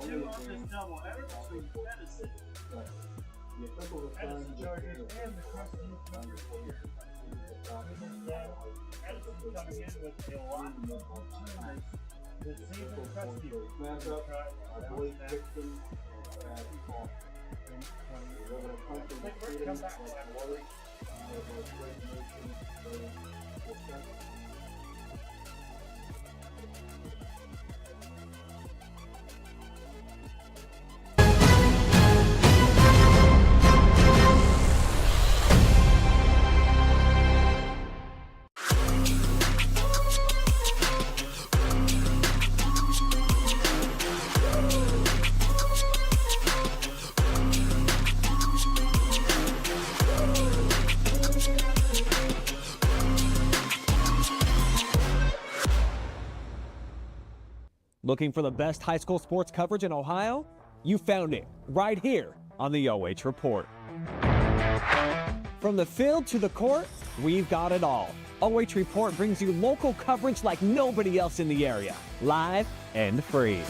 2 on this doubleheader between Edison, Edison Chargers, and the Crestview Cougars here. Edison coming in with a lot of tuners this season. Crestview will try to bounce back. Come back Looking for the best high school sports coverage in Ohio? You found it right here on the OH Report. From the field to the court, we've got it all. OH Report brings you local coverage like nobody else in the area, live and free.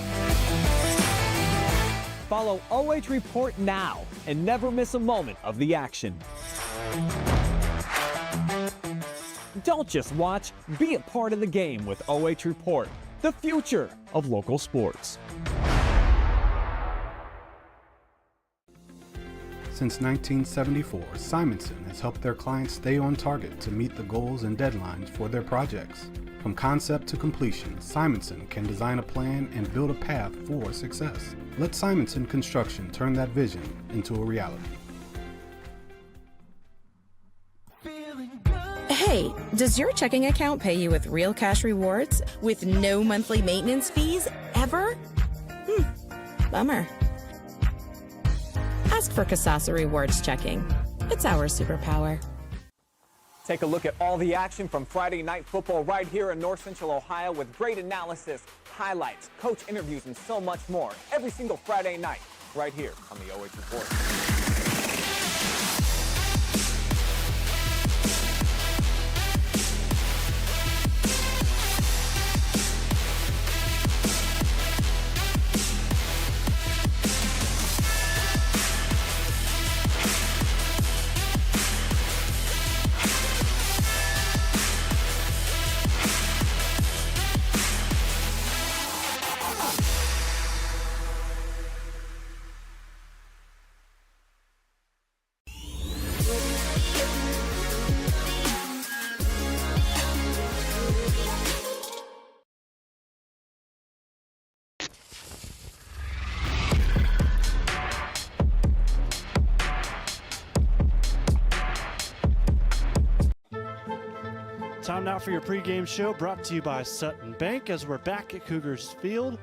Follow OH Report now and never miss a moment of the action. Don't just watch, be a part of the game with OH Report, the future of local sports. Since 1974, Simonson has helped their clients stay on target to meet the goals and deadlines for their projects. From concept to completion, Simonson can design a plan and build a path for success. Let Simonson Construction turn that vision into a reality. Hey, does your checking account pay you with real cash rewards with no monthly maintenance fees ever? Bummer. Ask for Kasasa Rewards Checking. It's our superpower. Take a look at all the action from Friday Night Football right here in North Central Ohio with great analysis, highlights, coach interviews, and so much more every single Friday night right here on the OH Report. Time now for your pregame show, brought to you by Sutton Bank, as we're back at Cougars Field.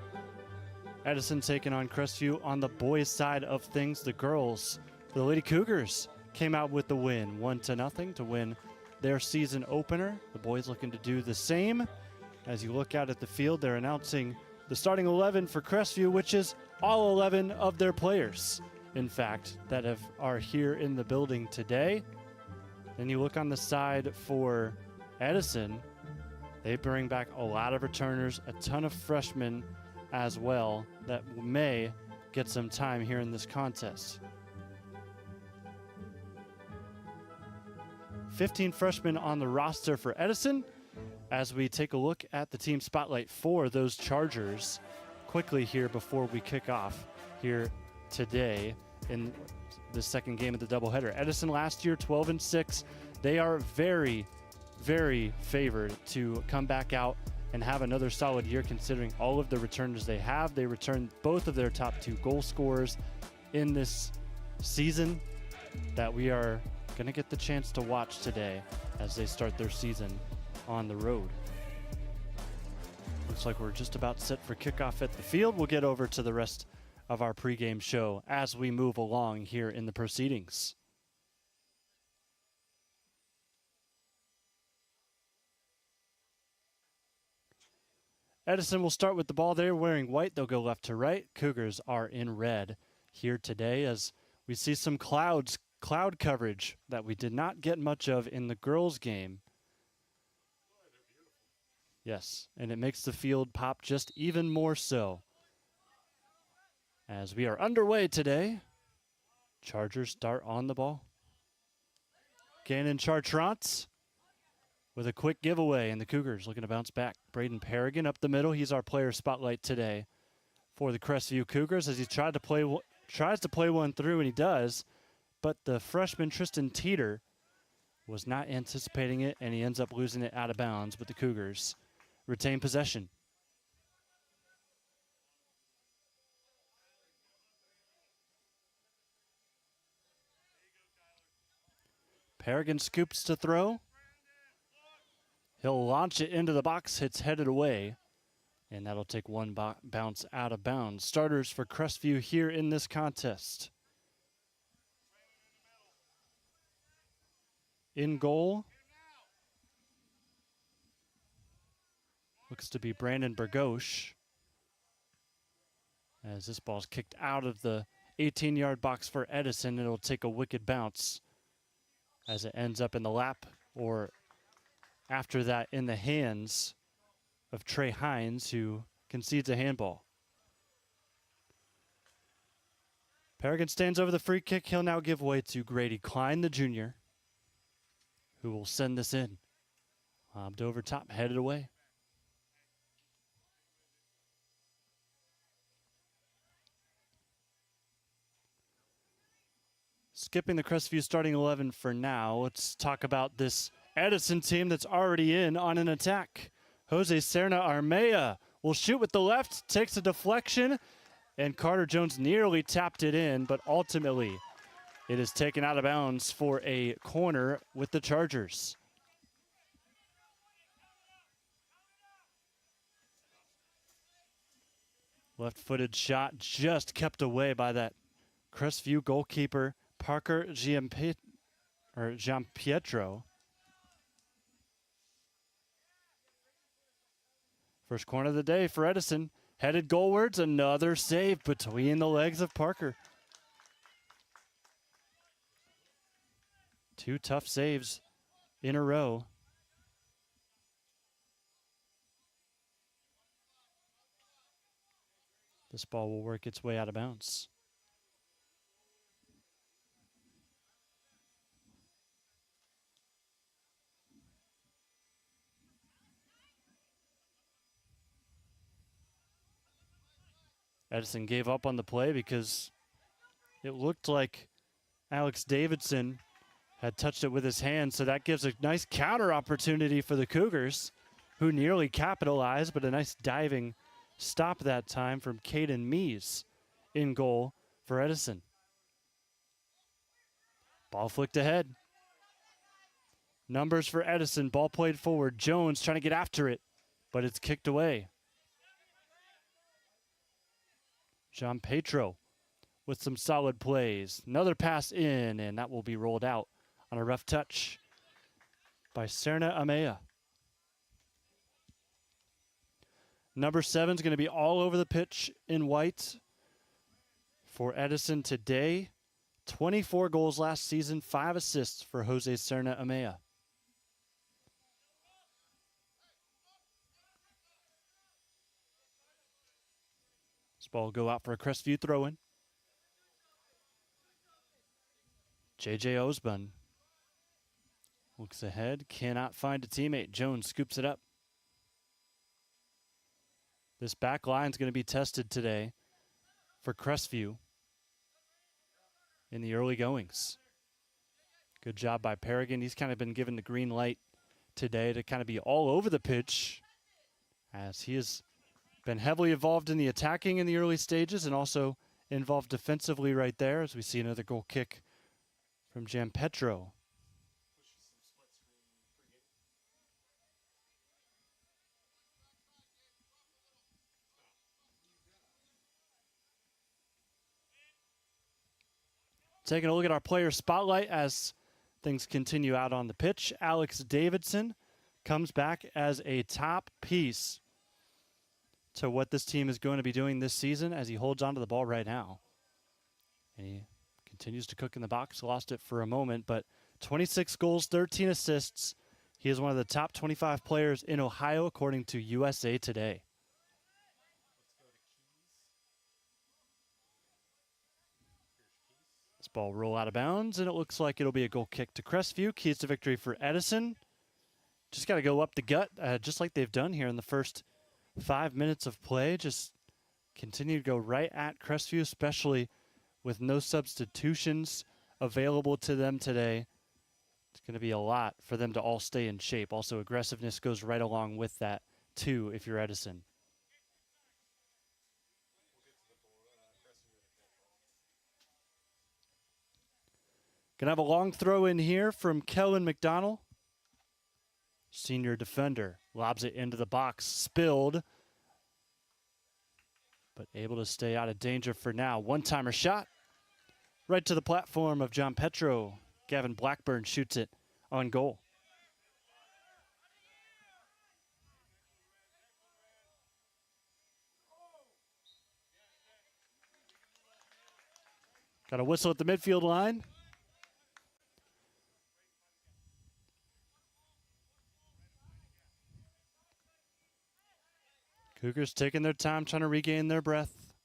Edison taking on Crestview on the boys' side of things. The girls, the Lady Cougars, came out with the win, 1-0 to win their season opener. The boys looking to do the same. As you look out at the field, they're announcing the starting 11 for Crestview, which is all 11 of their players, in fact, that are here in the building today. Then you look on the side for Edison. They bring back a lot of returners, a ton of freshmen as well that may get some time here in this contest. 15 freshmen on the roster for Edison. As we take a look at the team spotlight for those Chargers quickly here before we kick off here today in the second game of the doubleheader. Edison last year 12-6. They are very favored to come back out and have another solid year considering all of the returners they have. They returned both of their top 2 goal scorers in this season that we are going to get the chance to watch today as they start their season on the road. Looks like we're just about set for kickoff at the field. We'll get over to the rest of our pregame show as we move along here in the proceedings. Edison will start with the ball. They're wearing white. They'll go left to right. Cougars are in red here today as we see some cloud coverage that we did not get much of in the girls' game. Yes, and it makes the field pop just even more so. As we are underway today, Chargers start on the ball. Gannon Chartrand with a quick giveaway, and the Cougars looking to bounce back. Braden Paragon up the middle. He's our player spotlight today for the Crestview Cougars as he tries to play one through, and he does. But the freshman Tristan Teeter was not anticipating it, and he ends up losing it out of bounds, but the Cougars retain possession. Paragon scoops to throw. He'll launch it into the box, it's headed away, and that'll take one bounce out of bounds. Starters for Crestview here in this contest. In goal looks to be Brandon Burgosh, as this ball's kicked out of the 18-yard box for Edison. It'll take a wicked bounce as it ends up in the lap, or after that in the hands of Trey Hines, who concedes a handball. Paragon stands over the free kick. He'll now give way to Grady Klein, the junior, who will send this in. Lobbed over top, headed away. Skipping the Crestview starting 11 for now, let's talk about this Edison team that's already in on an attack. Jose Serna Armea will shoot with the left, takes a deflection, and Carter Jones nearly tapped it in, but ultimately it is taken out of bounds for a corner with the Chargers. Left-footed shot just kept away by that Crestview goalkeeper, Parker Gianpietro. First corner of the day for Edison. Headed goalwards, another save between the legs of Parker. Two tough saves in a row. This ball will work its way out of bounds. Edison gave up on the play because it looked like Alex Davidson had touched it with his hand, so that gives a nice counter opportunity for the Cougars, who nearly capitalized, but a nice diving stop that time from Caden Mees in goal for Edison. Ball flicked ahead. Numbers for Edison, ball played forward. Jones trying to get after it, but it's kicked away. Jean Petro with some solid plays. Another pass in, and that will be rolled out on a rough touch by Serna Amea. Number 7 is going to be all over the pitch in white for Edison today. 24 goals last season, 5 assists for Jose Serna Amea. This ball will go out for a Crestview throw-in. J.J. Osborne looks ahead, cannot find a teammate. Jones scoops it up. This back line is going to be tested today for Crestview in the early goings. Good job by Paragon. He's kind of been given the green light today to kind of be all over the pitch, as he has been heavily involved in the attacking in the early stages and also involved defensively right there, as we see another goal kick from Gianpietro. Taking a look at our player spotlight as things continue out on the pitch. Alex Davidson comes back as a top piece to what this team is going to be doing this season, as he holds onto the ball right now. And he continues to cook in the box. Lost it for a moment, but 26 goals, 13 assists. He is one of the top 25 players in Ohio, according to USA Today. This ball roll out of bounds, and it looks like it'll be a goal kick to Crestview. Keys to victory for Edison. Just got to go up the gut, just like they've done here in the first 5 minutes of play. Just continue to go right at Crestview, especially with no substitutions available to them today. It's going to be a lot for them to all stay in shape. Also, aggressiveness goes right along with that, too, if you're Edison. Gonna have a long throw in here from Kellen McDonald. Senior defender lobs it into the box, spilled, but able to stay out of danger for now. One-timer shot right to the platform of John Petro. Gavin Blackburn shoots it on goal. Got a whistle at the midfield line. Cougars taking their time trying to regain their breath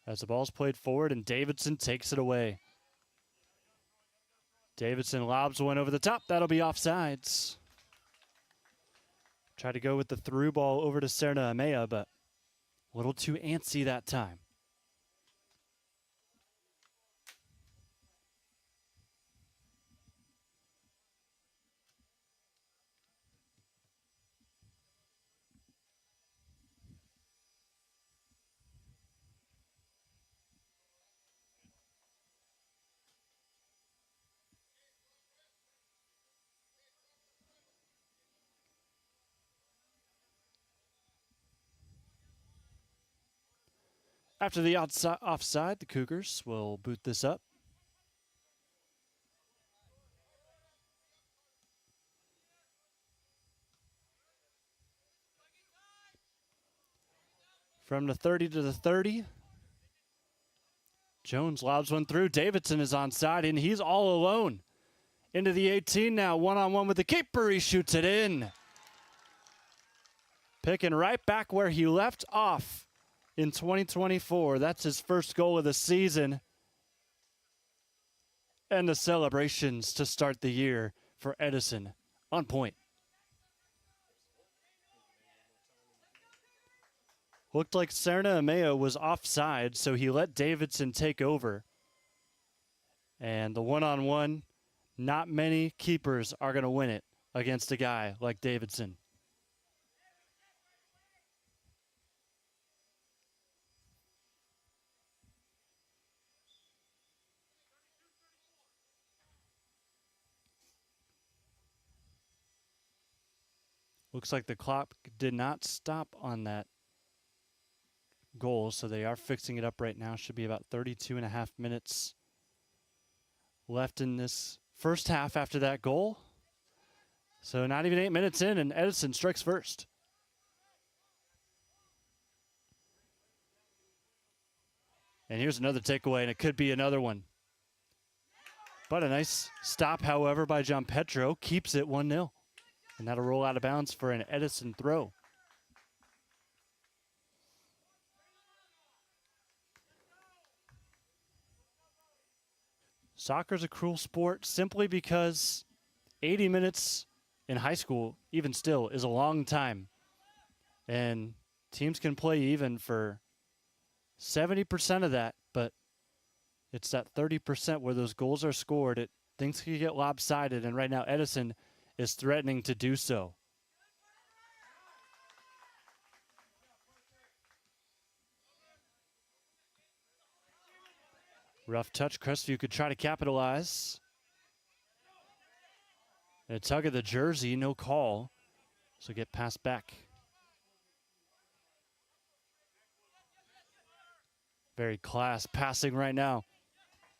as the ball's played forward and Davidson takes it away. Davidson lobs one over the top. That'll be offsides. Tried to go with the through ball over to Serna Amea, but a little too antsy that time. After the offside, the Cougars will boot this up. From the 30 to the 30. Jones lobs one through. Davidson is onside, and he's all alone. Into the 18 now, one-on-one with the keeper. He shoots it in. Picking right back where he left off in 2024. That's his first goal of the season. And the celebrations to start the year for Edison on point. Looked like Serna Amea was offside, so he let Davidson take over. And the one-on-one, not many keepers are going to win it against a guy like Davidson. Looks like the clock did not stop on that goal, so they are fixing it up right now. Should be about 32.5 minutes left in this first half after that goal. So not even 8 minutes in, and Edison strikes first. And here's another takeaway, and it could be another one. But a nice stop, however, by John Petro. Keeps it 1-0. And that'll roll out of bounds for an Edison throw. Soccer's a cruel sport simply because 80 minutes in high school, even still, is a long time. And teams can play even for 70% of that, but it's that 30% where those goals are scored. Things can get lopsided, and right now Edison is threatening to do so. Rough touch. Crestview could try to capitalize. And a tug of the jersey, no call. So get passed back. Very class passing right now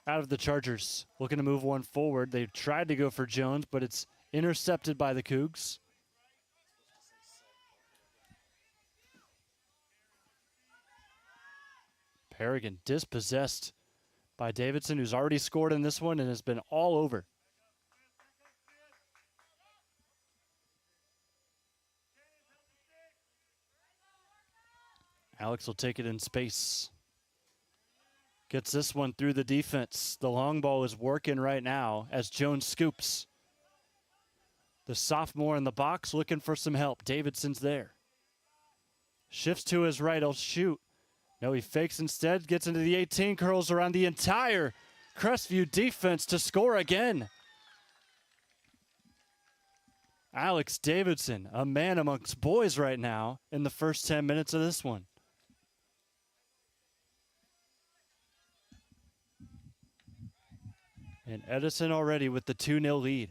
out of the Chargers. Looking to move one forward. They tried to go for Jones, but it's intercepted by the Cougs. Paragon dispossessed by Davidson, who's already scored in this one and has been all over. Alex will take it in space. Gets this one through the defense. The long ball is working right now as Jones scoops. The sophomore in the box looking for some help. Davidson's there. Shifts to his right. He'll shoot. No, he fakes instead. Gets into the 18. Curls around the entire Crestview defense to score again. Alex Davidson, a man amongst boys right now in the first 10 minutes of this one. And Edison already with the 2-0 lead.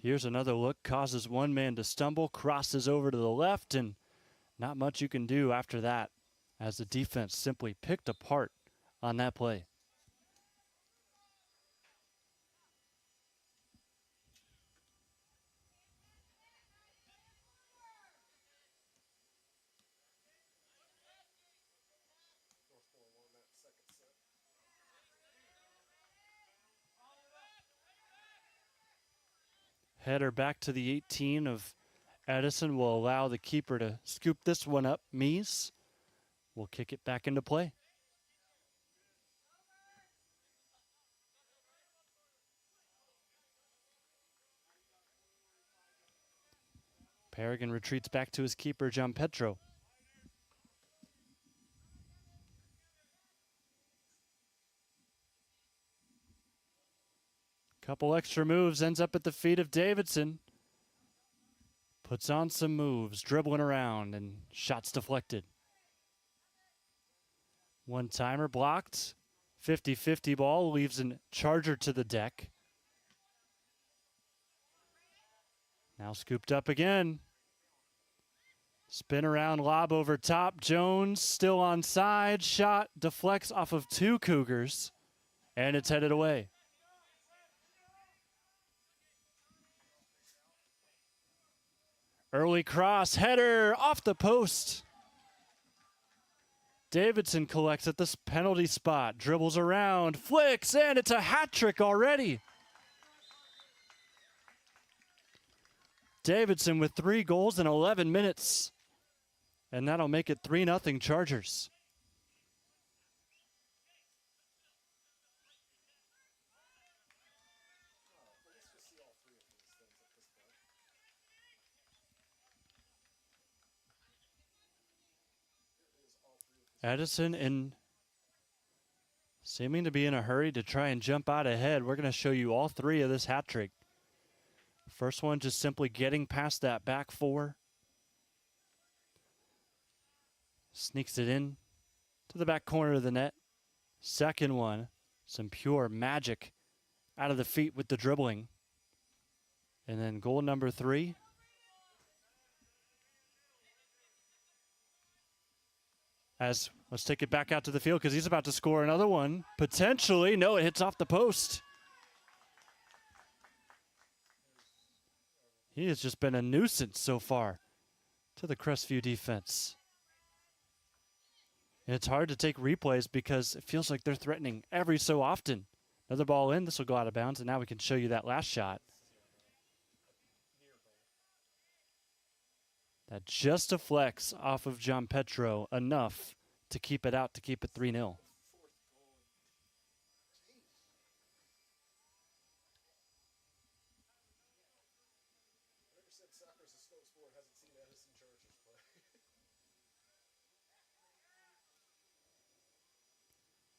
Here's another look, causes one man to stumble, crosses over to the left, and not much you can do after that as the defense simply picked apart on that play. Header back to the 18 of Edison will allow the keeper to scoop this one up. Mies will kick it back into play. Paragon retreats back to his keeper, John Petro. Couple extra moves, ends up at the feet of Davidson. Puts on some moves, dribbling around, and shots deflected. One-timer blocked. 50-50 ball, leaves a Charger to the deck. Now scooped up again. Spin around, lob over top. Jones still onside. Shot deflects off of two Cougars, and it's headed away. Early cross, header off the post. Davidson collects at this penalty spot, dribbles around, flicks, and it's a hat trick already. Davidson with 3 goals in 11 minutes. And that'll make it 3-0 Chargers. Edison seeming to be in a hurry to try and jump out ahead. We're going to show you all 3 of this hat trick. First one just simply getting past that back 4. Sneaks it in to the back corner of the net. Second one, some pure magic out of the feet with the dribbling. And then goal number 3. Let's take it back out to the field because he's about to score another one. Potentially. No, it hits off the post. He has just been a nuisance so far to the Crestview defense. And it's hard to take replays because it feels like they're threatening every so often. Another ball in. This will go out of bounds, and now we can show you that last shot. That just deflects off of John Petro enough to keep it out, to keep it 3-0.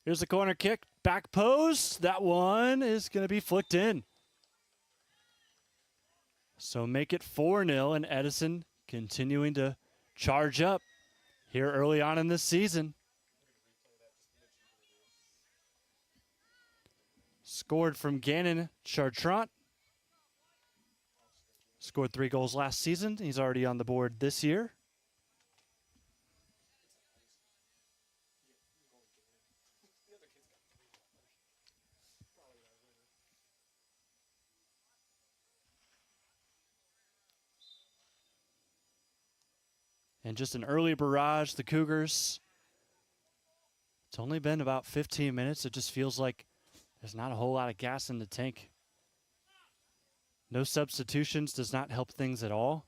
Here's the corner kick, back post. That one is going to be flicked in. So make it 4-0, and Edison continuing to charge up here early on in this season. Scored from Gannon Chartrand. Scored 3 goals last season. He's already on the board this year. And just an early barrage, the Cougars. It's only been about 15 minutes. It just feels like there's not a whole lot of gas in the tank. No substitutions does not help things at all.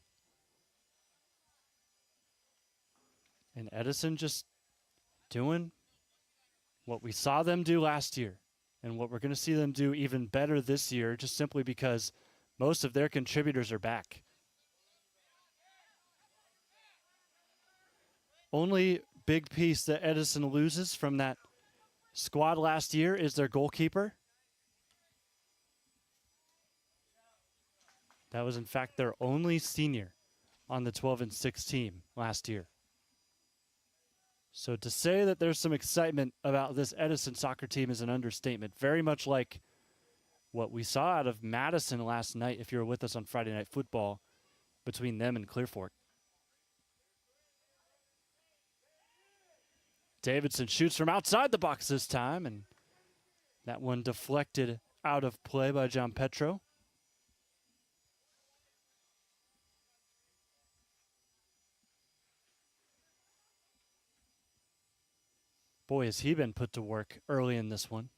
And Edison just doing what we saw them do last year and what we're going to see them do even better this year, just simply because most of their contributors are back. Only big piece that Edison loses from that squad last year is their goalkeeper. That was, in fact, their only senior on the 12-6 team last year. So to say that there's some excitement about this Edison soccer team is an understatement. Very much like what we saw out of Madison last night, if you were with us on Friday Night Football, between them and Clear Fork. Davidson shoots from outside the box this time, and that one deflected out of play by John Petro. Boy, has he been put to work early in this one.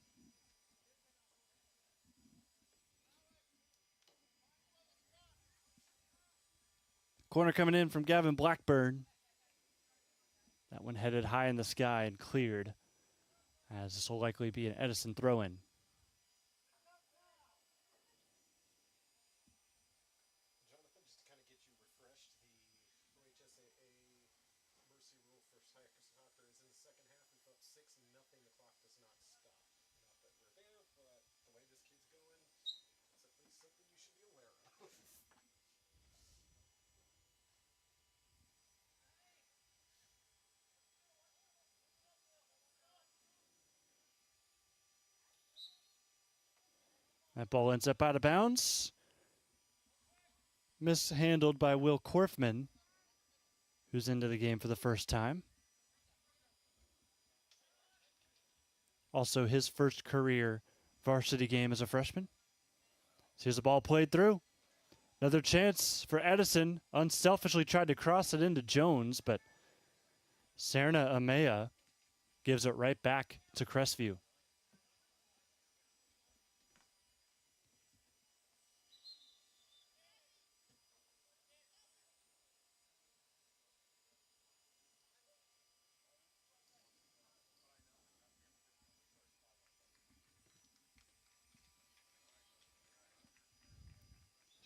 Corner coming in from Gavin Blackburn. That one headed high in the sky and cleared, as this will likely be an Edison throw-in. Jonathan, just to kind of get you refreshed, the OHSAA mercy rule for soccer is in the second half. We've up 6-0. The clock does not stop. Not that we're there, but the way this kid's going, it's at least something you should be aware of. That ball ends up out of bounds. Mishandled by Will Korfman, who's into the game for the first time. Also his first career varsity game as a freshman. So here's the ball played through. Another chance for Edison. Unselfishly tried to cross it into Jones, but Serna Amea gives it right back to Crestview.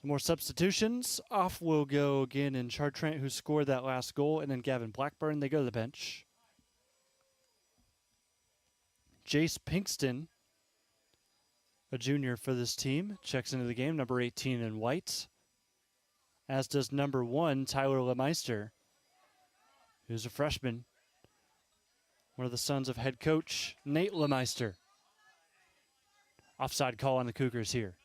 Some more substitutions. Off will go again in Chartrand, who scored that last goal, and then Gavin Blackburn. They go to the bench. Jace Pinkston, a junior for this team, checks into the game, number 18 in white. As does number 1, Tyler Lemeister, who's a freshman. One of the sons of head coach Nate Lemeister. Offside call on the Cougars here.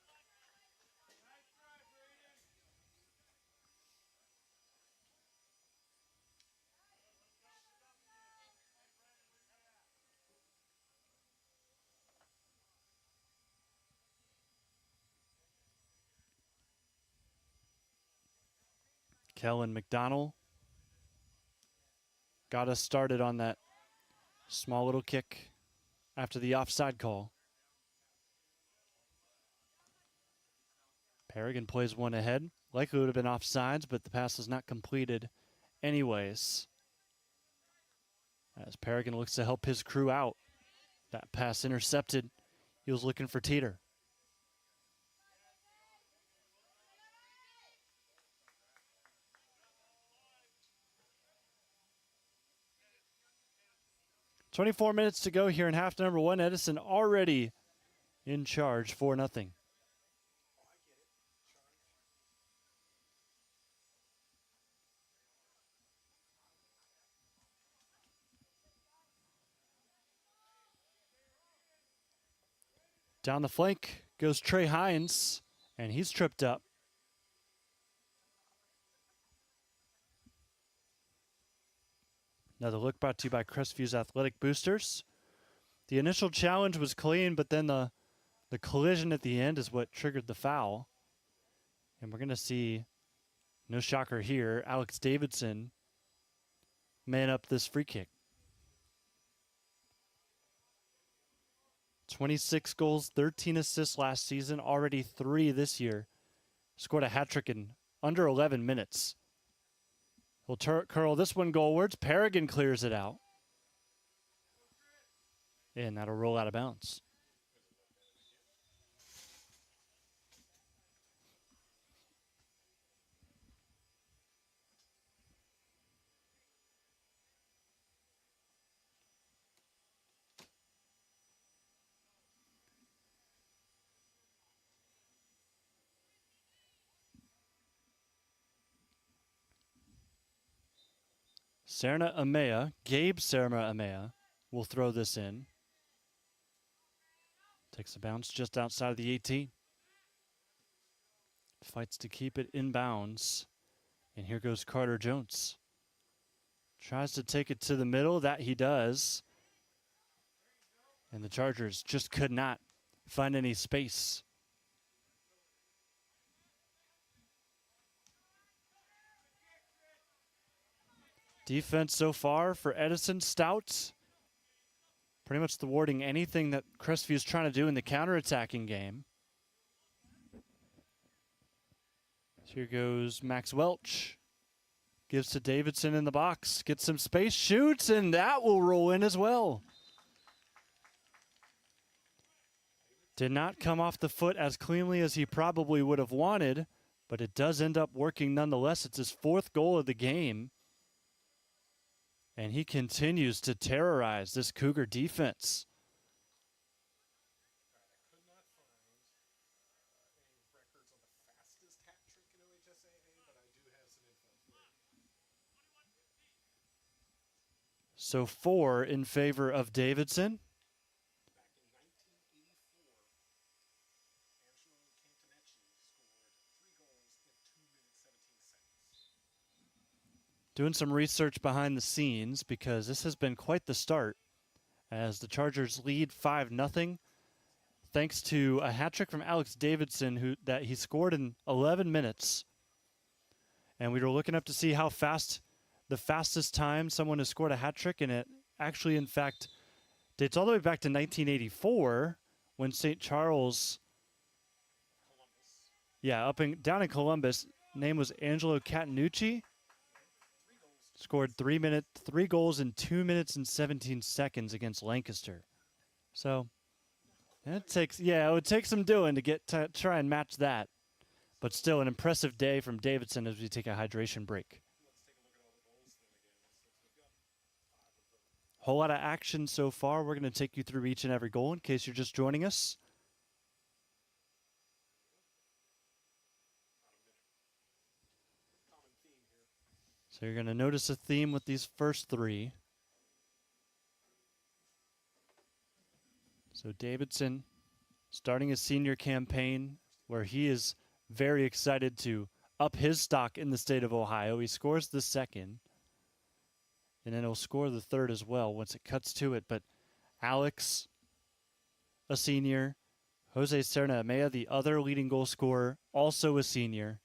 Kellen McDonald got us started on that small little kick after the offside call. Paragon plays one ahead. Likely would have been offsides, but the pass was not completed anyways. As Paragon looks to help his crew out. That pass intercepted. He was looking for Teeter. .24 minutes to go here in half number 1. Edison already in charge, 4-0. Down the flank goes Trey Hines, and he's tripped up. Another look brought to you by Crestview's Athletic Boosters. The initial challenge was clean, but then the collision at the end is what triggered the foul. And we're going to see, no shocker here, Alex Davidson man up this free kick. 26 goals, 13 assists last season, already 3 this year. Scored a hat trick in under 11 minutes. He'll curl this one goalwards. Paragon clears it out. And that'll roll out of bounds. Serna Amea, Gabe Serna Amea, will throw this in. Takes a bounce just outside of the 18. Fights to keep it in bounds. And here goes Carter Jones. Tries to take it to the middle. That he does. And the Chargers just could not find any space. Defense so far for Edison, stout. Pretty much thwarting anything that Crestview is trying to do in the counterattacking game. Here goes Max Welch. Gives to Davidson in the box. Gets some space, shoots, and that will roll in as well. Did not come off the foot as cleanly as he probably would have wanted, but it does end up working nonetheless. It's his 4th goal of the game. And he continues to terrorize this Cougar defense. I could not find any records on the fastest hat trick in OHSAA, but I do have some info for you. So 4 in favor of Davidson. Back in 1984, Angelo Cantonecchi scored 3 goals in 2 minutes 17 seconds. Doing some research behind the scenes because this has been quite the start as the Chargers lead 5-0 thanks to a hat trick from Alex Davidson that he scored in 11 minutes. And we were looking up to see how fast the fastest time someone has scored a hat trick, and it actually in fact dates all the way back to 1984 when St. Charles down in Columbus, name was Angelo Cantonecchi. Scored 3 goals in 2 minutes and 17 seconds against Lancaster. So it would take some doing to try and match that. But still an impressive day from Davidson as we take a hydration break. Whole lot of action so far. We're going to take you through each and every goal in case you're just joining us. So you're going to notice a theme with these first 3. So Davidson starting his senior campaign where he is very excited to up his stock in the state of Ohio. He scores the 2nd. And then he'll score the 3rd as well once it cuts to it. But Alex, a senior. Jose Serna Amea, the other leading goal scorer, also a senior.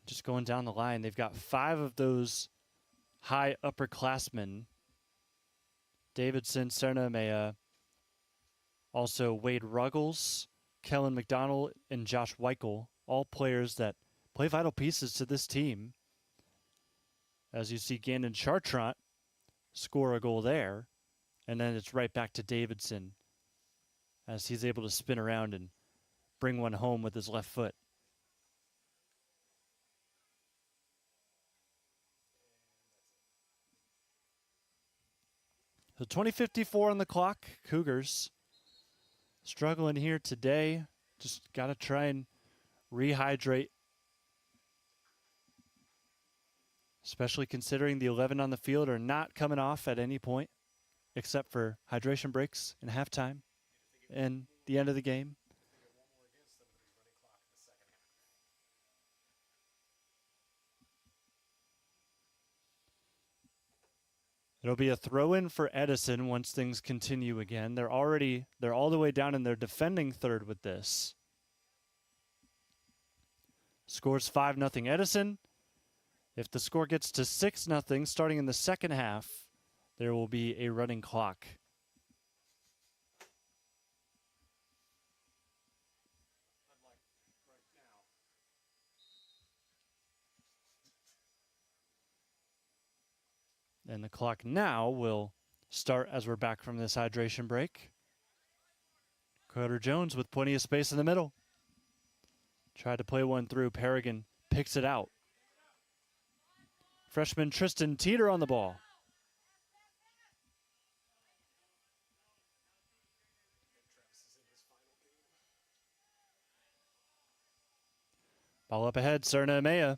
Just going down the line, they've got 5 of those high upperclassmen. Davidson, Serna Amea, also Wade Ruggles, Kellen McDonald, and Josh Weichel, all players that play vital pieces to this team. As you see Gannon Chartrand score a goal there, and then it's right back to Davidson as he's able to spin around and bring one home with his left foot. So 20:54 on the clock. Cougars struggling here today. Just got to try and rehydrate. Especially considering the 11 on the field are not coming off at any point except for hydration breaks and halftime and the end of the game. It'll be a throw-in for Edison once things continue again. They're all the way down in their defending 3rd with this. Scores 5-0 Edison. If the score gets to 6-0 starting in the 2nd half, there will be a running clock. And the clock now will start as we're back from this hydration break. Carter Jones with plenty of space in the middle. Tried to play one through. Pregame picks it out. Freshman Tristan Teeter on the ball. Ball up ahead, Serna Amaya.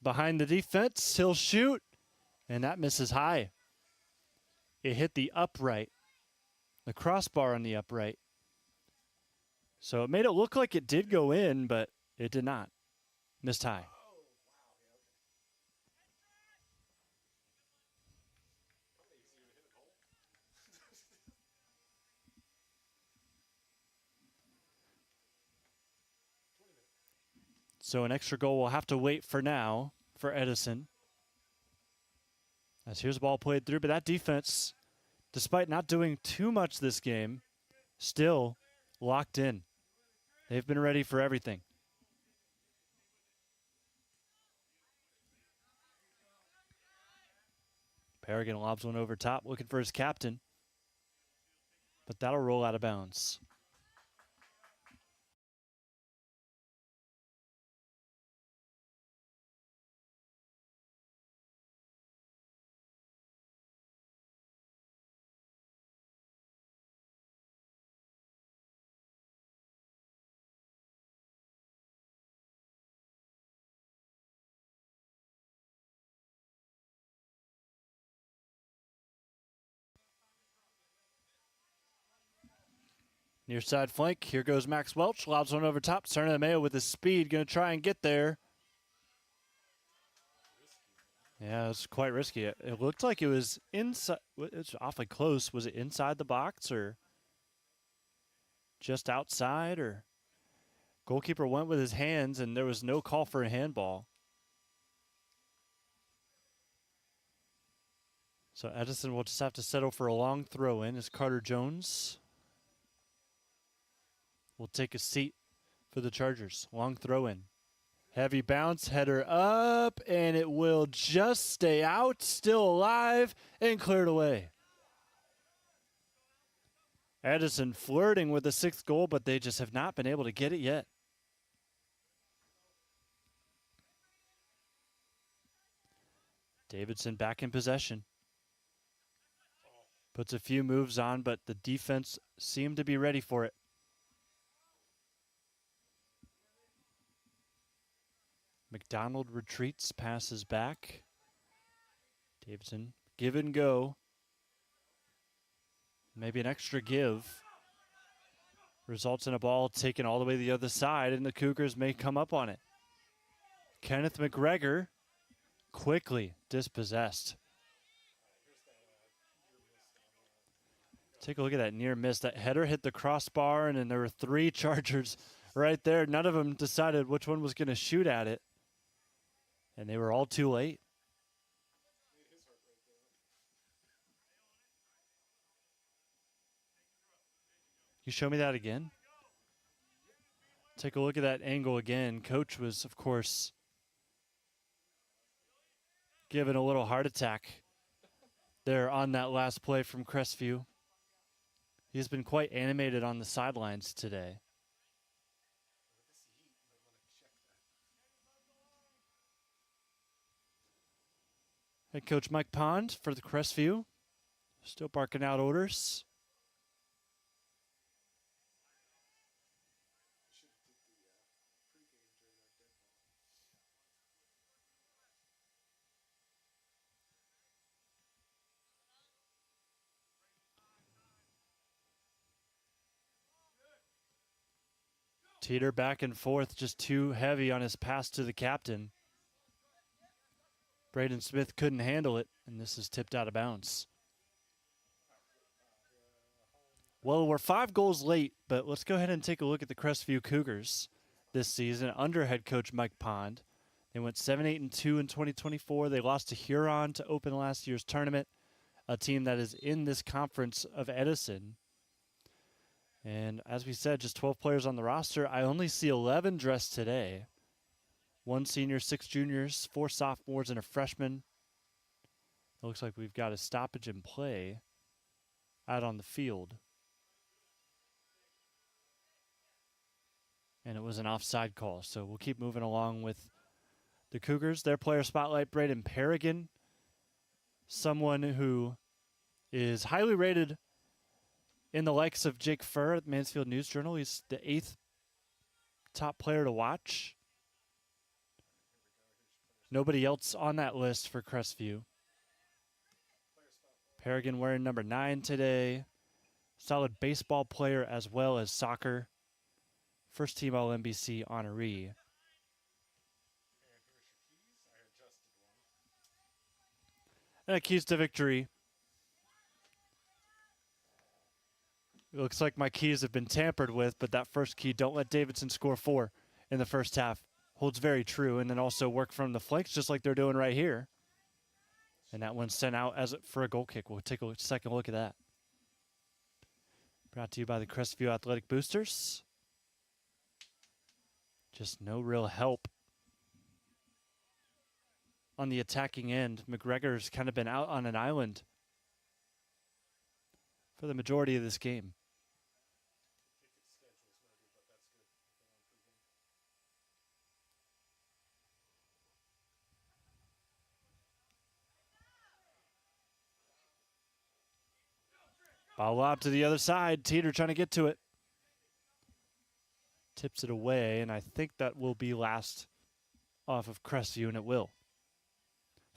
Behind the defense, he'll shoot, and that misses high. It hit the upright, the crossbar on the upright. So it made it look like it did go in, but it did not. Missed high. So an extra goal will have to wait for now for Edison. As here's the ball played through, but that defense, despite not doing too much this game, still locked in. They've been ready for everything. Pregame lobs one over top, looking for his captain. But that'll roll out of bounds. Near side flank, here goes Max Welch. Lobs one over top. Serna Amaya with his speed, going to try and get there. Yeah, it was quite risky. It looked like it was inside. It's awfully close. Was it inside the box or just outside? Or goalkeeper went with his hands, and there was no call for a handball. So Edison will just have to settle for a long throw in as Carter Jones will take a seat for the Chargers. Long throw in. Heavy bounce, header up, and it will just stay out, still alive, and cleared away. Edison flirting with the 6th goal, but they just have not been able to get it yet. Davidson back in possession. Puts a few moves on, but the defense seemed to be ready for it. McDonald retreats, passes back. Davidson, give and go. Maybe an extra give. Results in a ball taken all the way to the other side, and the Cougars may come up on it. Kenneth McGregor quickly dispossessed. Take a look at that near miss. That header hit the crossbar, and then there were 3 Chargers right there. None of them decided which one was going to shoot at it. And they were all too late. You show me that again? Take a look at that angle again. Coach was, of course, given a little heart attack there on that last play from Crestview. He's been quite animated on the sidelines today. Head coach Mike Pond for the Crestview. Still barking out orders. Teeter back and forth, just too heavy on his pass to the captain. Braden Smith couldn't handle it, and this is tipped out of bounds. Well, we're 5 goals late, but let's go ahead and take a look at the Crestview Cougars this season under head coach Mike Pond. They went 7-8-2 in 2024. They lost to Huron to open last year's tournament, a team that is in this conference of Edison. And as we said, just 12 players on the roster. I only see 11 dressed today. 1 senior, 6 juniors, 4 sophomores, and a freshman. looks like we've got a stoppage in play out on the field. And it was an offside call, so we'll keep moving along with the Cougars. Their player spotlight, Braden Paragon, someone who is highly rated in the likes of Jake Furr at Mansfield News Journal. He's the 8th top player to watch. Nobody else on that list for Crestview. Paragon wearing number 9 today. Solid baseball player as well as soccer. First team All-NBC honoree. And a keys to victory. It looks like my keys have been tampered with, but that first key, don't let Davidson score 4 in the first half, holds very true. And then also work from the flanks just like they're doing right here. And that one's sent out as for a goal kick. We'll take a second look at that. Brought to you by the Crestview Athletic Boosters. Just no real help on the attacking end. McGregor's kind of been out on an island for the majority of this game. Ball lob to the other side. Teeter trying to get to it. Tips it away, and I think that will be last off of Crestview, and it will.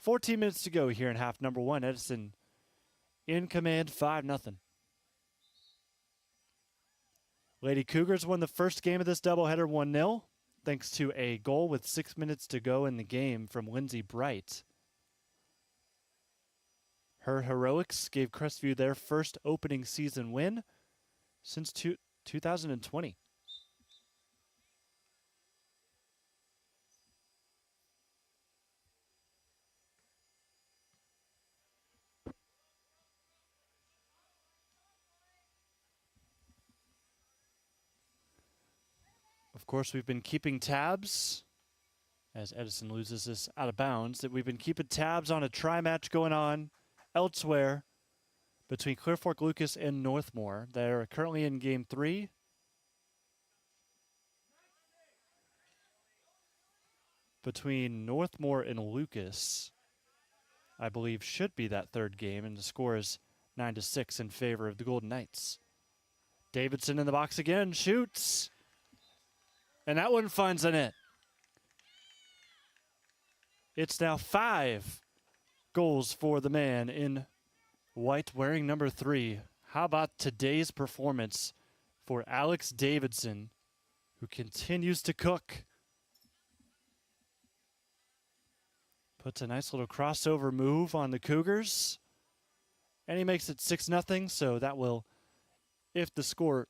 14 minutes to go here in half number 1. Edison in command, 5-0. Lady Cougars won the first game of this doubleheader 1-0, thanks to a goal with 6 minutes to go in the game from Lindsay Bright. Her heroics gave Crestview their first opening season win since 2020. Of course, we've been keeping tabs, as Edison loses this out of bounds, that we've been keeping tabs on a tri-match going on elsewhere between Clear Fork Lucas and Northmore. They're currently in game 3. Between Northmore and Lucas, I believe, should be that third game, and the score is 9-6 in favor of the Golden Knights. Davidson in the box again, shoots, and that one finds a net. It's now 5 goals for the man in white wearing number 3. How about today's performance for Alex Davidson, who continues to cook? Puts a nice little crossover move on the Cougars, and he makes it 6-0, so that will, if the score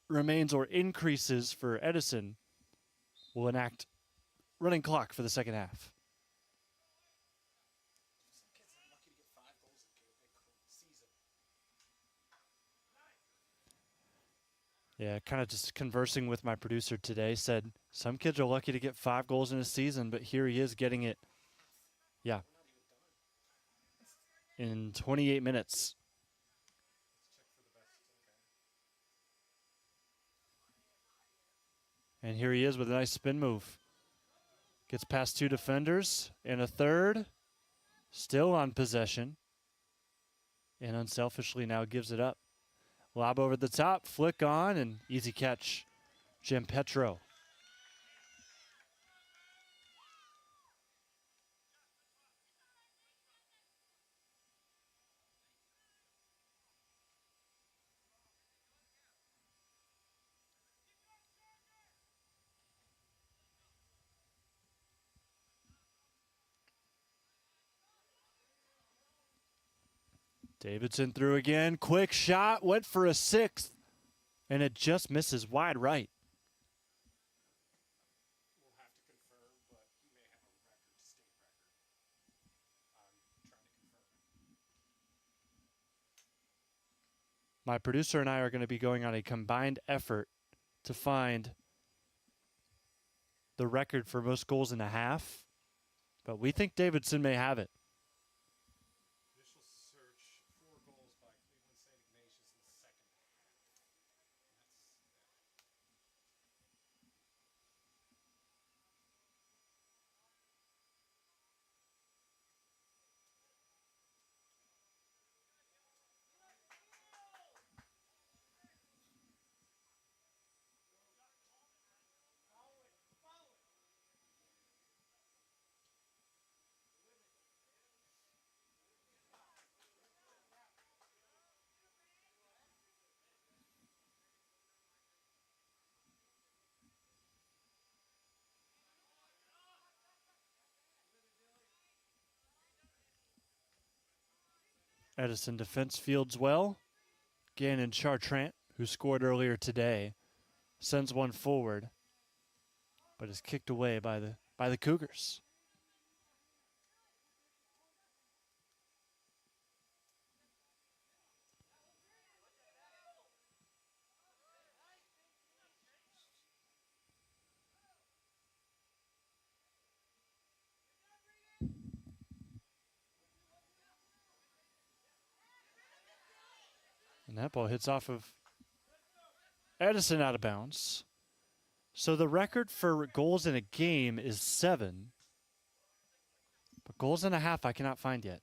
remains or increases for Edison, will enact running clock for the second half. Yeah, kind of just conversing with my producer today, said some kids are lucky to get 5 goals in a season, but here he is getting it, yeah, in 28 minutes. And here he is with a nice spin move. Gets past 2 defenders and a third, still on possession, and unselfishly now gives it up. Lob over the top, flick on, and easy catch. Jim Petro. Davidson through again. Quick shot. Went for a 6th. And it just misses wide right. We'll have to confirm, but he may have a record, state record. I'm trying to confirm. My producer and I are going to be going on a combined effort to find the record for most goals in a half. But we think Davidson may have it. Edison defense fields well. Gannon Chartrand, who scored earlier today, sends one forward, but is kicked away by the Cougars. And that ball hits off of Edison out of bounds. So the record for goals in a game is 7. But goals in a half I cannot find yet.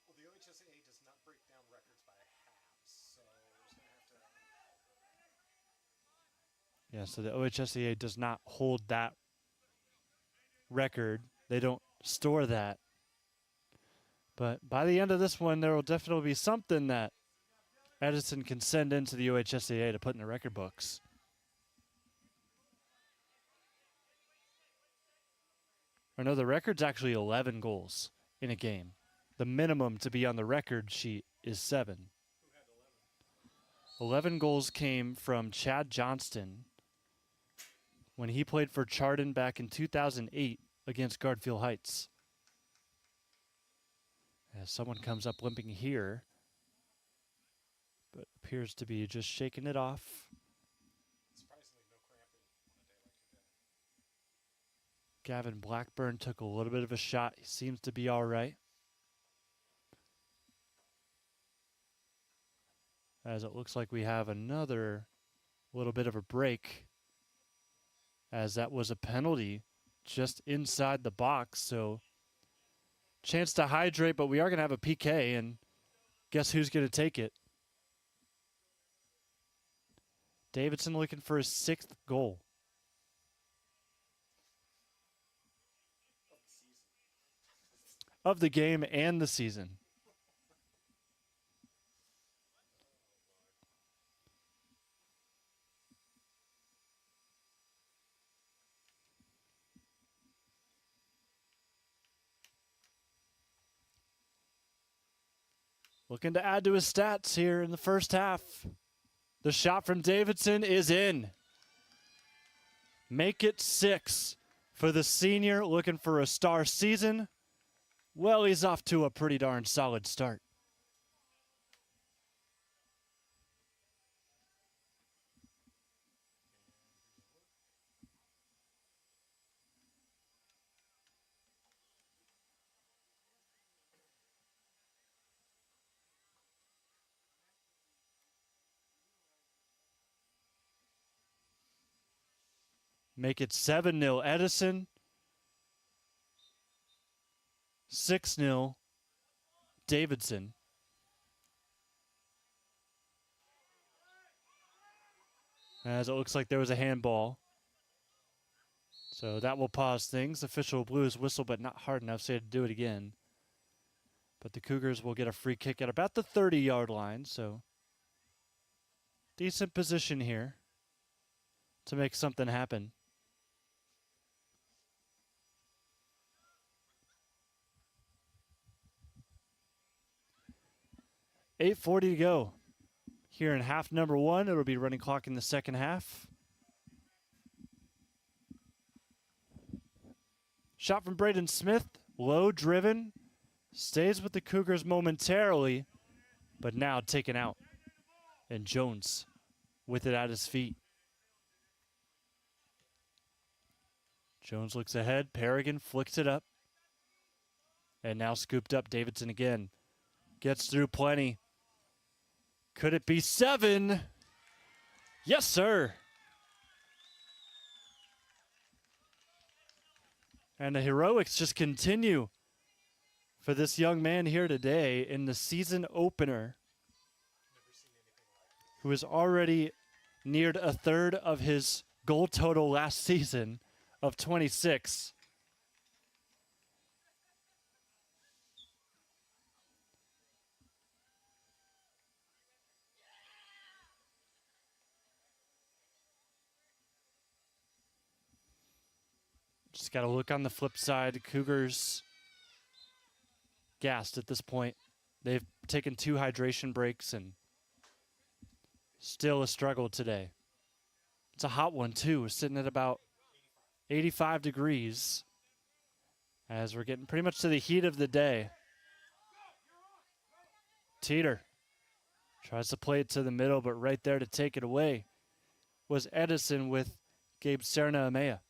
Well, the OHSAA does not break down records by halves, so we're just going to have to... Yeah, so the OHSAA does not hold that record. They don't store that. But by the end of this one, there will definitely be something that Edison can send into the OHSAA to put in the record books. Or no, the record's actually 11 goals in a game. The minimum to be on the record sheet is 7. 11 goals came from Chad Johnston when he played for Chardon back in 2008 against Garfield Heights. As someone comes up limping here, but appears to be just shaking it off. Surprisingly, no cramping on a day like today. Gavin Blackburn took a little bit of a shot. He seems to be all right. As it looks like we have another little bit of a break, as that was a penalty just inside the box. So chance to hydrate, but we are going to have a PK, and guess who's going to take it? Davidson looking for his 6th goal. Of the game and the season. Looking to add to his stats here in the first half. The shot from Davidson is in. Make it 6 for the senior looking for a star season. Well, he's off to a pretty darn solid start. Make it 7-0 Edison. 6-0 Davidson. As it looks like there was a handball. So that will pause things. Official blew his whistle, but not hard enough, so he had to do it again. But the Cougars will get a free kick at about the 30-yard line, so decent position here to make something happen. .8:40 to go. Here in half number 1, it'll be running clock in the second half. Shot from Braden Smith, low driven, stays with the Cougars momentarily, but now taken out. And Jones with it at his feet. Jones looks ahead, Paragon flicks it up. And now scooped up, Davidson again. Gets through plenty. Could it be 7? Yes, sir. And the heroics just continue for this young man here today in the season opener, who has already neared a third of his goal total last season of 26. Just got to look on the flip side. Cougars gassed at this point. They've taken 2 hydration breaks and still a struggle today. It's a hot one, too. We're sitting at about 85 degrees as we're getting pretty much to the heat of the day. Teeter tries to play it to the middle, but right there to take it away was Edison with Gabe Serna-Amea.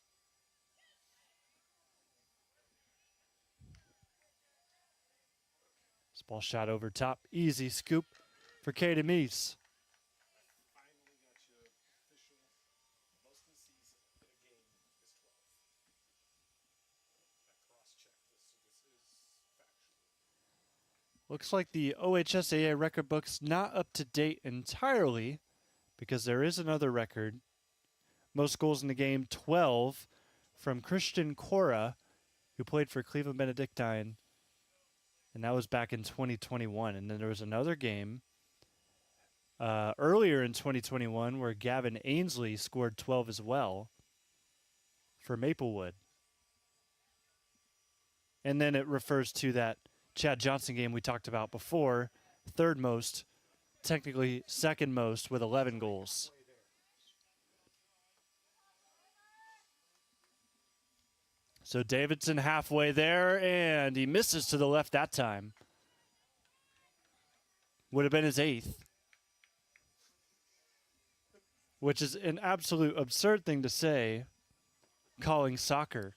This ball shot over top. Easy scoop for Katie Meese. Finally got you official most in season in a game is 12. I cross-checked this, so this is factual. Looks like the OHSAA record book's not up to date entirely because there is another record. Most goals in the game, 12, from Christian Cora, who played for Cleveland Benedictine, and that was back in 2021. And then there was another game earlier in 2021 where Gavin Ainsley scored 12 as well for Maplewood. And then it refers to that Chad Johnson game we talked about before, third most, technically second most with 11 goals. So Davidson halfway there, and he misses to the left that time. Would have been his 8th. Which is an absolute absurd thing to say, calling soccer.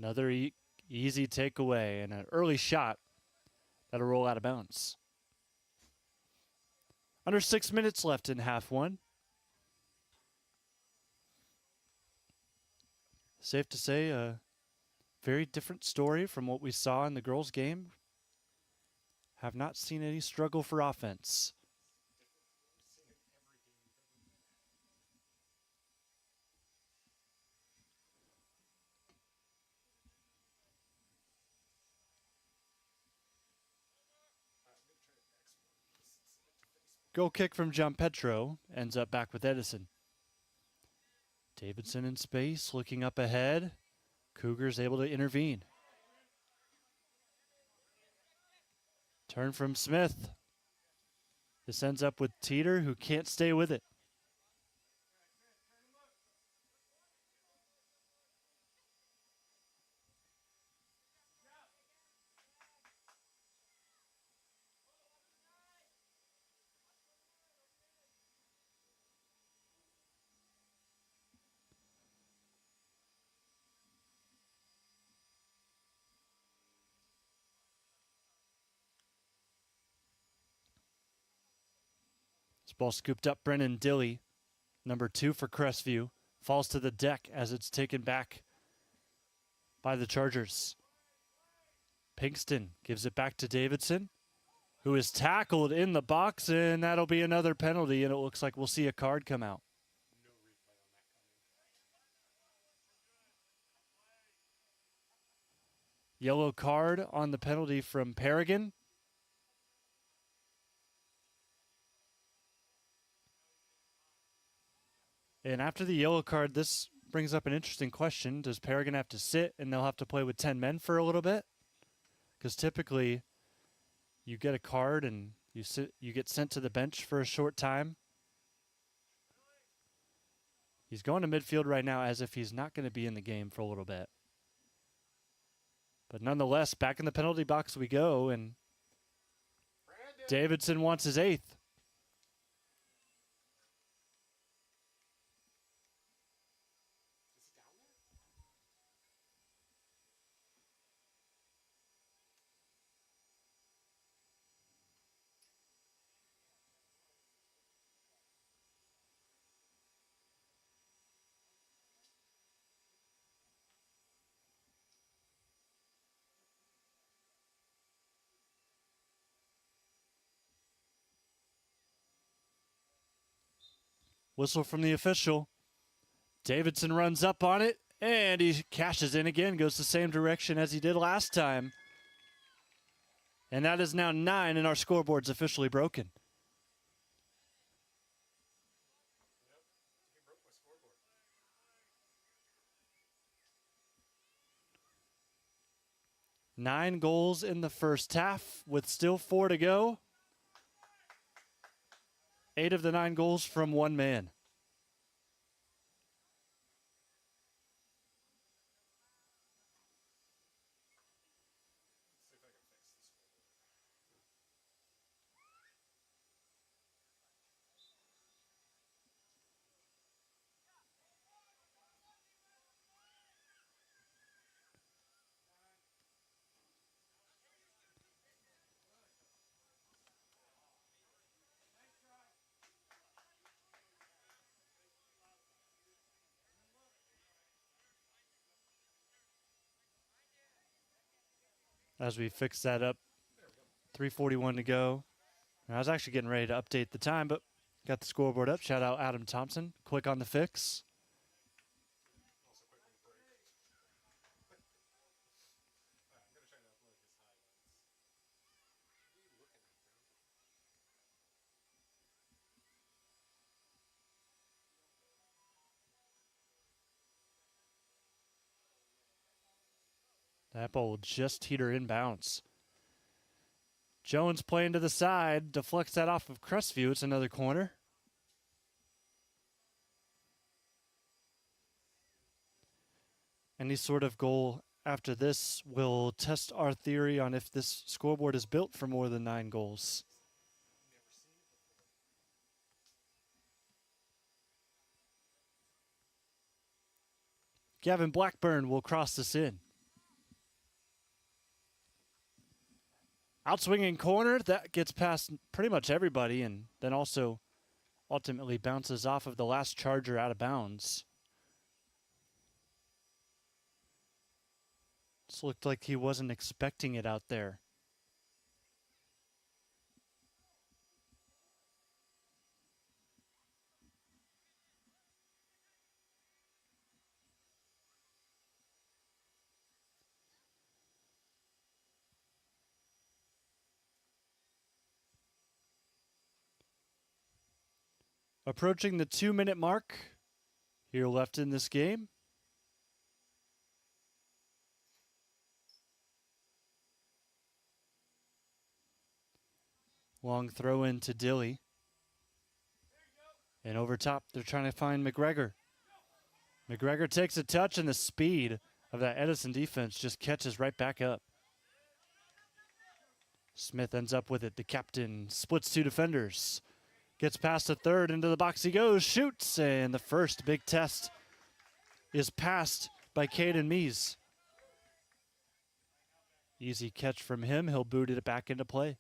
Another easy takeaway and an early shot that'll roll out of bounds. Under 6 minutes left in half one. Safe to say a very different story from what we saw in the girls' game. Have not seen any struggle for offense. Goal kick from Gianpetro ends up back with Edison. Davidson in space, looking up ahead. Cougars able to intervene. Turn from Smith. This ends up with Teeter, who can't stay with it. This ball scooped up Brennan Dilly, number 2 for Crestview. Falls to the deck as it's taken back by the Chargers. Pinkston gives it back to Davidson, who is tackled in the box, and that'll be another penalty, and it looks like we'll see a card come out. Yellow card on the penalty from Paragon. And after the yellow card, this brings up an interesting question. Does Paragon have to sit and they'll have to play with 10 men for a little bit? Because typically you get a card and you get sent to the bench for a short time. He's going to midfield right now as if he's not going to be in the game for a little bit. But nonetheless, back in the penalty box we go, and Davidson wants his 8th. Whistle from the official. Davidson runs up on it, and he cashes in again, goes the same direction as he did last time. And that is now 9, and our scoreboard's officially broken. He broke my scoreboard. 9 goals in the first half with still 4 to go. 8 of the 9 goals from one man. See if I can fix this scoreboard. As we fix that up, 3:41 to go. And I was actually getting ready to update the time, but got the scoreboard up. Shout out Adam Thompson. Quick on the fix. Also quick on the break. I'm going to try to upload his highlights. What are you looking at, bro? That ball will just teeter inbounds. Jones playing to the side, deflects that off of Crestview. It's another corner. Any sort of goal after this will test our theory on if this scoreboard is built for more than 9 goals. Gavin Blackburn will cross this in. Outswinging corner, that gets past pretty much everybody and then also ultimately bounces off of the last Charger out of bounds. This looked like he wasn't expecting it out there. Approaching the 2-minute mark here left in this game. Long throw in to Dilly. And over top, they're trying to find McGregor. McGregor takes a touch, and the speed of that Edison defense just catches right back up. Smith ends up with it. The captain splits 2 defenders. Gets past the third, into the box he goes, shoots, and the first big test is passed by Caden Mees. Easy catch from him. He'll boot it back into play.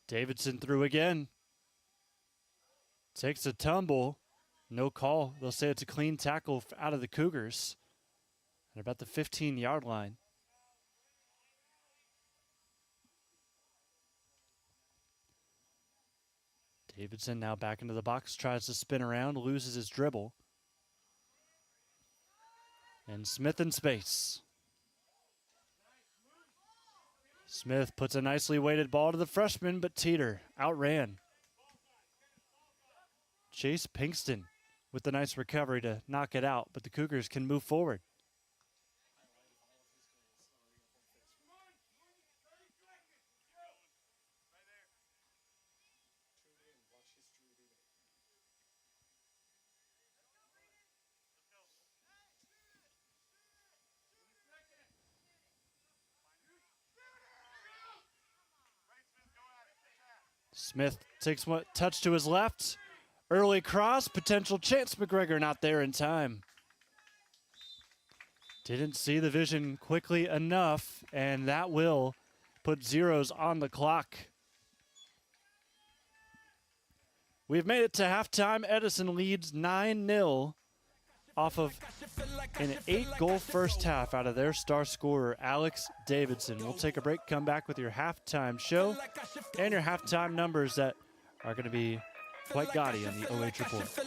Davidson through again. Takes a tumble. No call. They'll say it's a clean tackle out of the Cougars at about the 15-yard line. Davidson now back into the box, tries to spin around, loses his dribble. And Smith in space. Smith puts a nicely weighted ball to the freshman, but Teeter outran. Chase Pinkston with the nice recovery to knock it out, but the Cougars can move forward. Smith takes one touch to his left. Early cross, potential chance. McGregor not there in time. Didn't see the vision quickly enough, and that will put zeros on the clock. We've made it to halftime. Edison leads 9-0 off of an 8-goal first half out of their star scorer, Alex Davidson. We'll take a break, come back with your halftime show and your halftime numbers that are going to be quite gaudy on the OH Report.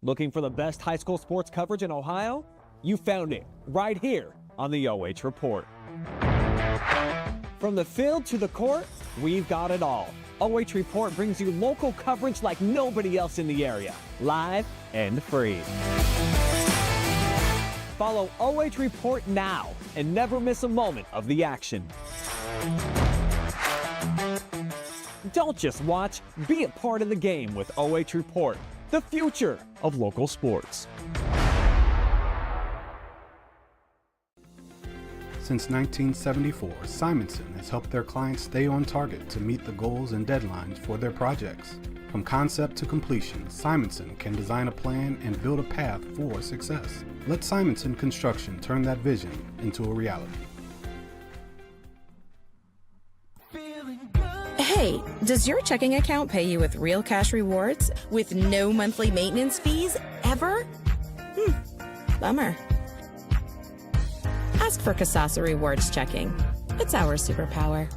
Looking for the best high school sports coverage in Ohio? You found it right here on the OH Report. From the field to the court, we've got it all. OH Report brings you local coverage like nobody else in the area, live and free. Follow OH Report now and never miss a moment of the action. Don't just watch, be a part of the game with OH Report, the future of local sports. Since 1974, Simonson has helped their clients stay on target to meet the goals and deadlines for their projects. From concept to completion, Simonson can design a plan and build a path for success. Let Simonson Construction turn that vision into a reality. Hey, does your checking account pay you with real cash rewards with no monthly maintenance fees ever? Bummer. Ask for Kasasa Rewards Checking. It's our superpower.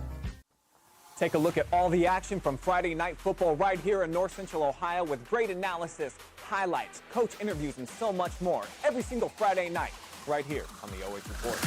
Take a look at all the action from Friday night football right here in North Central Ohio with great analysis, highlights, coach interviews, and so much more every single Friday night right here on the OH Report.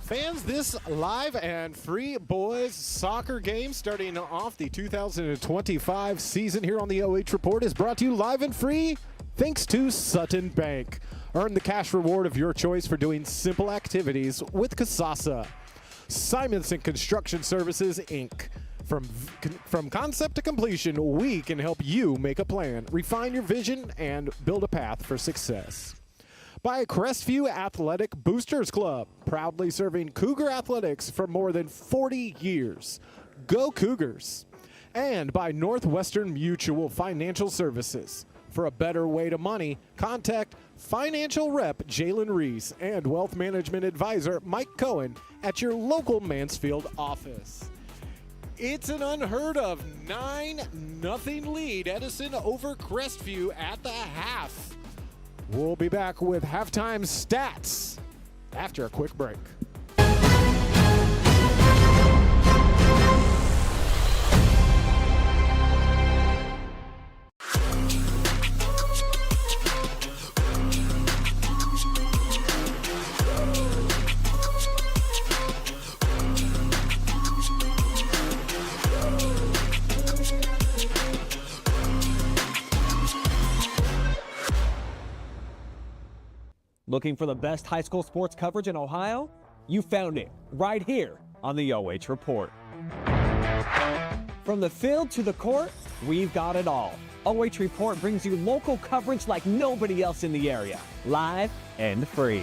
Fans, this live and free boys soccer game starting off the 2025 season here on the OH Report is brought to you live and free thanks to Sutton Bank. Earn the cash reward of your choice for doing simple activities with Kasasa. Simonson Construction Services, Inc. From concept to completion, we can help you make a plan, refine your vision, and build a path for success. By Crestview Boosters Club, proudly serving Cougar athletics for more than 40 years. Go Cougars! And by Northwestern Mutual Financial Services. For a better way to money, contact Financial Rep Jalen Reese and Wealth Management Advisor Mike Cohen at your local Mansfield office. It's an unheard of 9-0 lead, Edison over Crestview at the half. We'll be back with halftime stats after a quick break. Looking for the best high school sports coverage in Ohio? You found it right here on the OH Report. From the field to the court, we've got it all. OH Report brings you local coverage like nobody else in the area, live and free.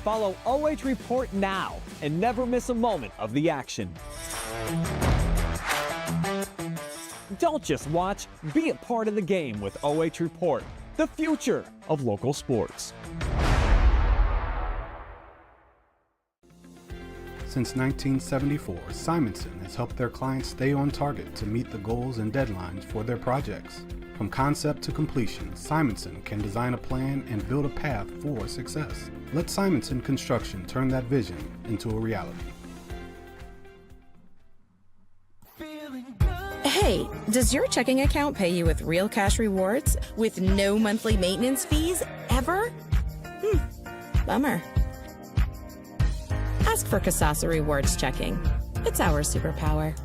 Follow OH Report now and never miss a moment of the action. Don't just watch, be a part of the game with OH Report, the future of local sports. Since 1974, Simonson has helped their clients stay on target to meet the goals and deadlines for their projects. From concept to completion, Simonson can design a plan and build a path for success. Let Simonson Construction turn that vision into a reality. Hey, does your checking account pay you with real cash rewards with no monthly maintenance fees ever? Bummer. Ask for Kasasa Rewards Checking. It's our superpower.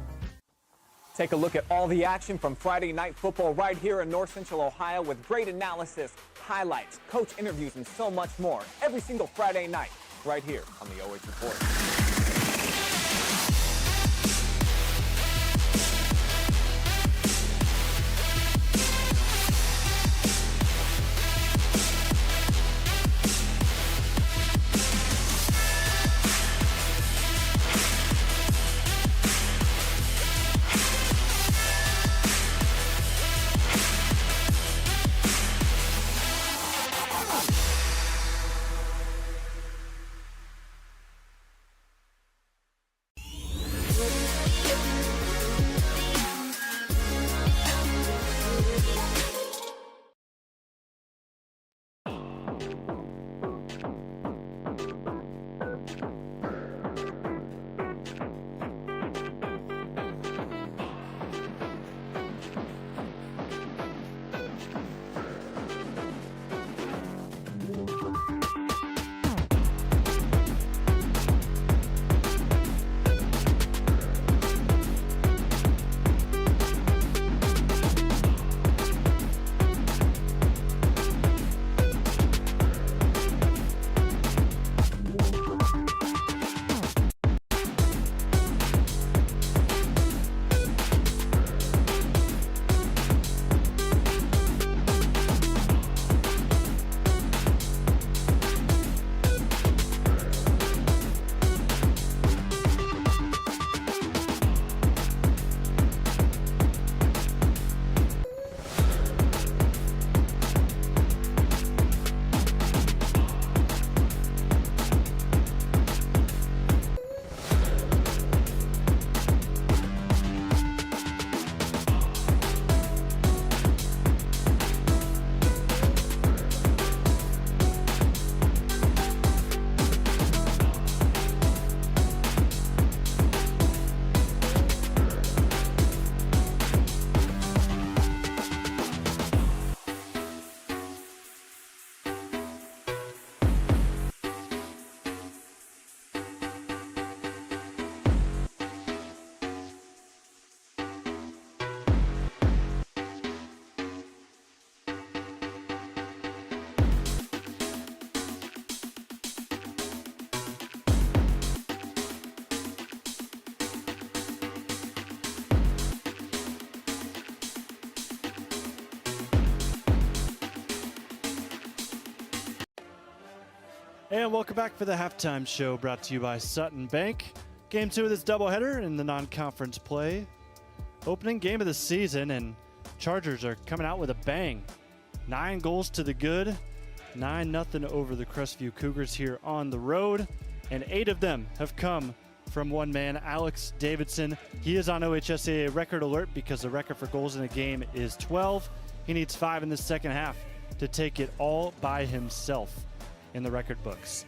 Take a look at all the action from Friday night football right here in North Central Ohio with great analysis, highlights, coach interviews, and so much more every single Friday night right here on the OH Report. And welcome back for the halftime show brought to you by Sutton Bank. Game 2 of this doubleheader in the non-conference play. Opening game of the season, and Chargers are coming out with a bang. 9 goals to the good. 9-0 over the Crestview Cougars here on the road. And 8 of them have come from one man, Alex Davidson. He is on OHSAA record alert because the record for goals in a game is 12. He needs 5 in the second half to take it all by himself in the record books.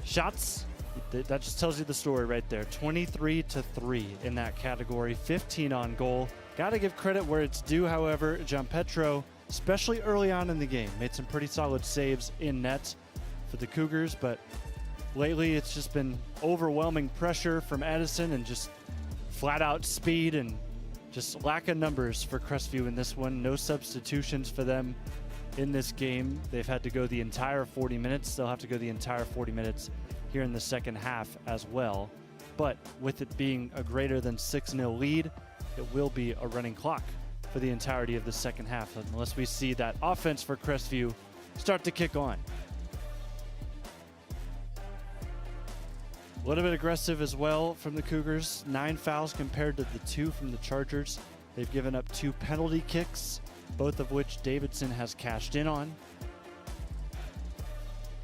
Shots, that just tells you the story right there. 23-3 in that category, 15 on goal. Got to give credit where it's due, however. Gianpetro, especially early on in the game, made some pretty solid saves in net for the Cougars, but lately it's just been overwhelming pressure from Edison and just flat out speed and just lack of numbers for Crestview in this one. No substitutions for them in this game. They've had to go the entire 40 minutes. They'll have to go the entire 40 minutes here in the second half as well. But with it being a greater than 6-0 lead, it will be a running clock for the entirety of the second half unless we see that offense for Crestview start to kick on. A little bit aggressive as well from the Cougars. 9 fouls compared to the 2 from the Chargers. They've given up 2 penalty kicks, both of which Davidson has cashed in on.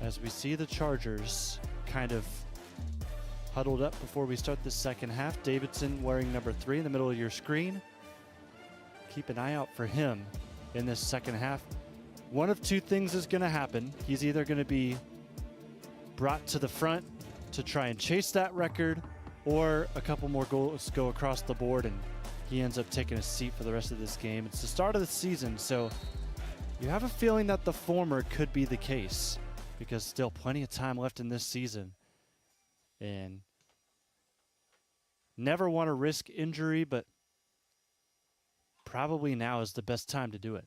As we see the Chargers kind of huddled up before we start the second half. Davidson wearing number 3 in the middle of your screen. Keep an eye out for him in this second half. One of 2 things is going to happen. He's either going to be brought to the front to try and chase that record, or a couple more goals go across the board and he ends up taking a seat for the rest of this game. It's the start of the season, so you have a feeling that the former could be the case because still plenty of time left in this season. And never want to risk injury, but probably now is the best time to do it.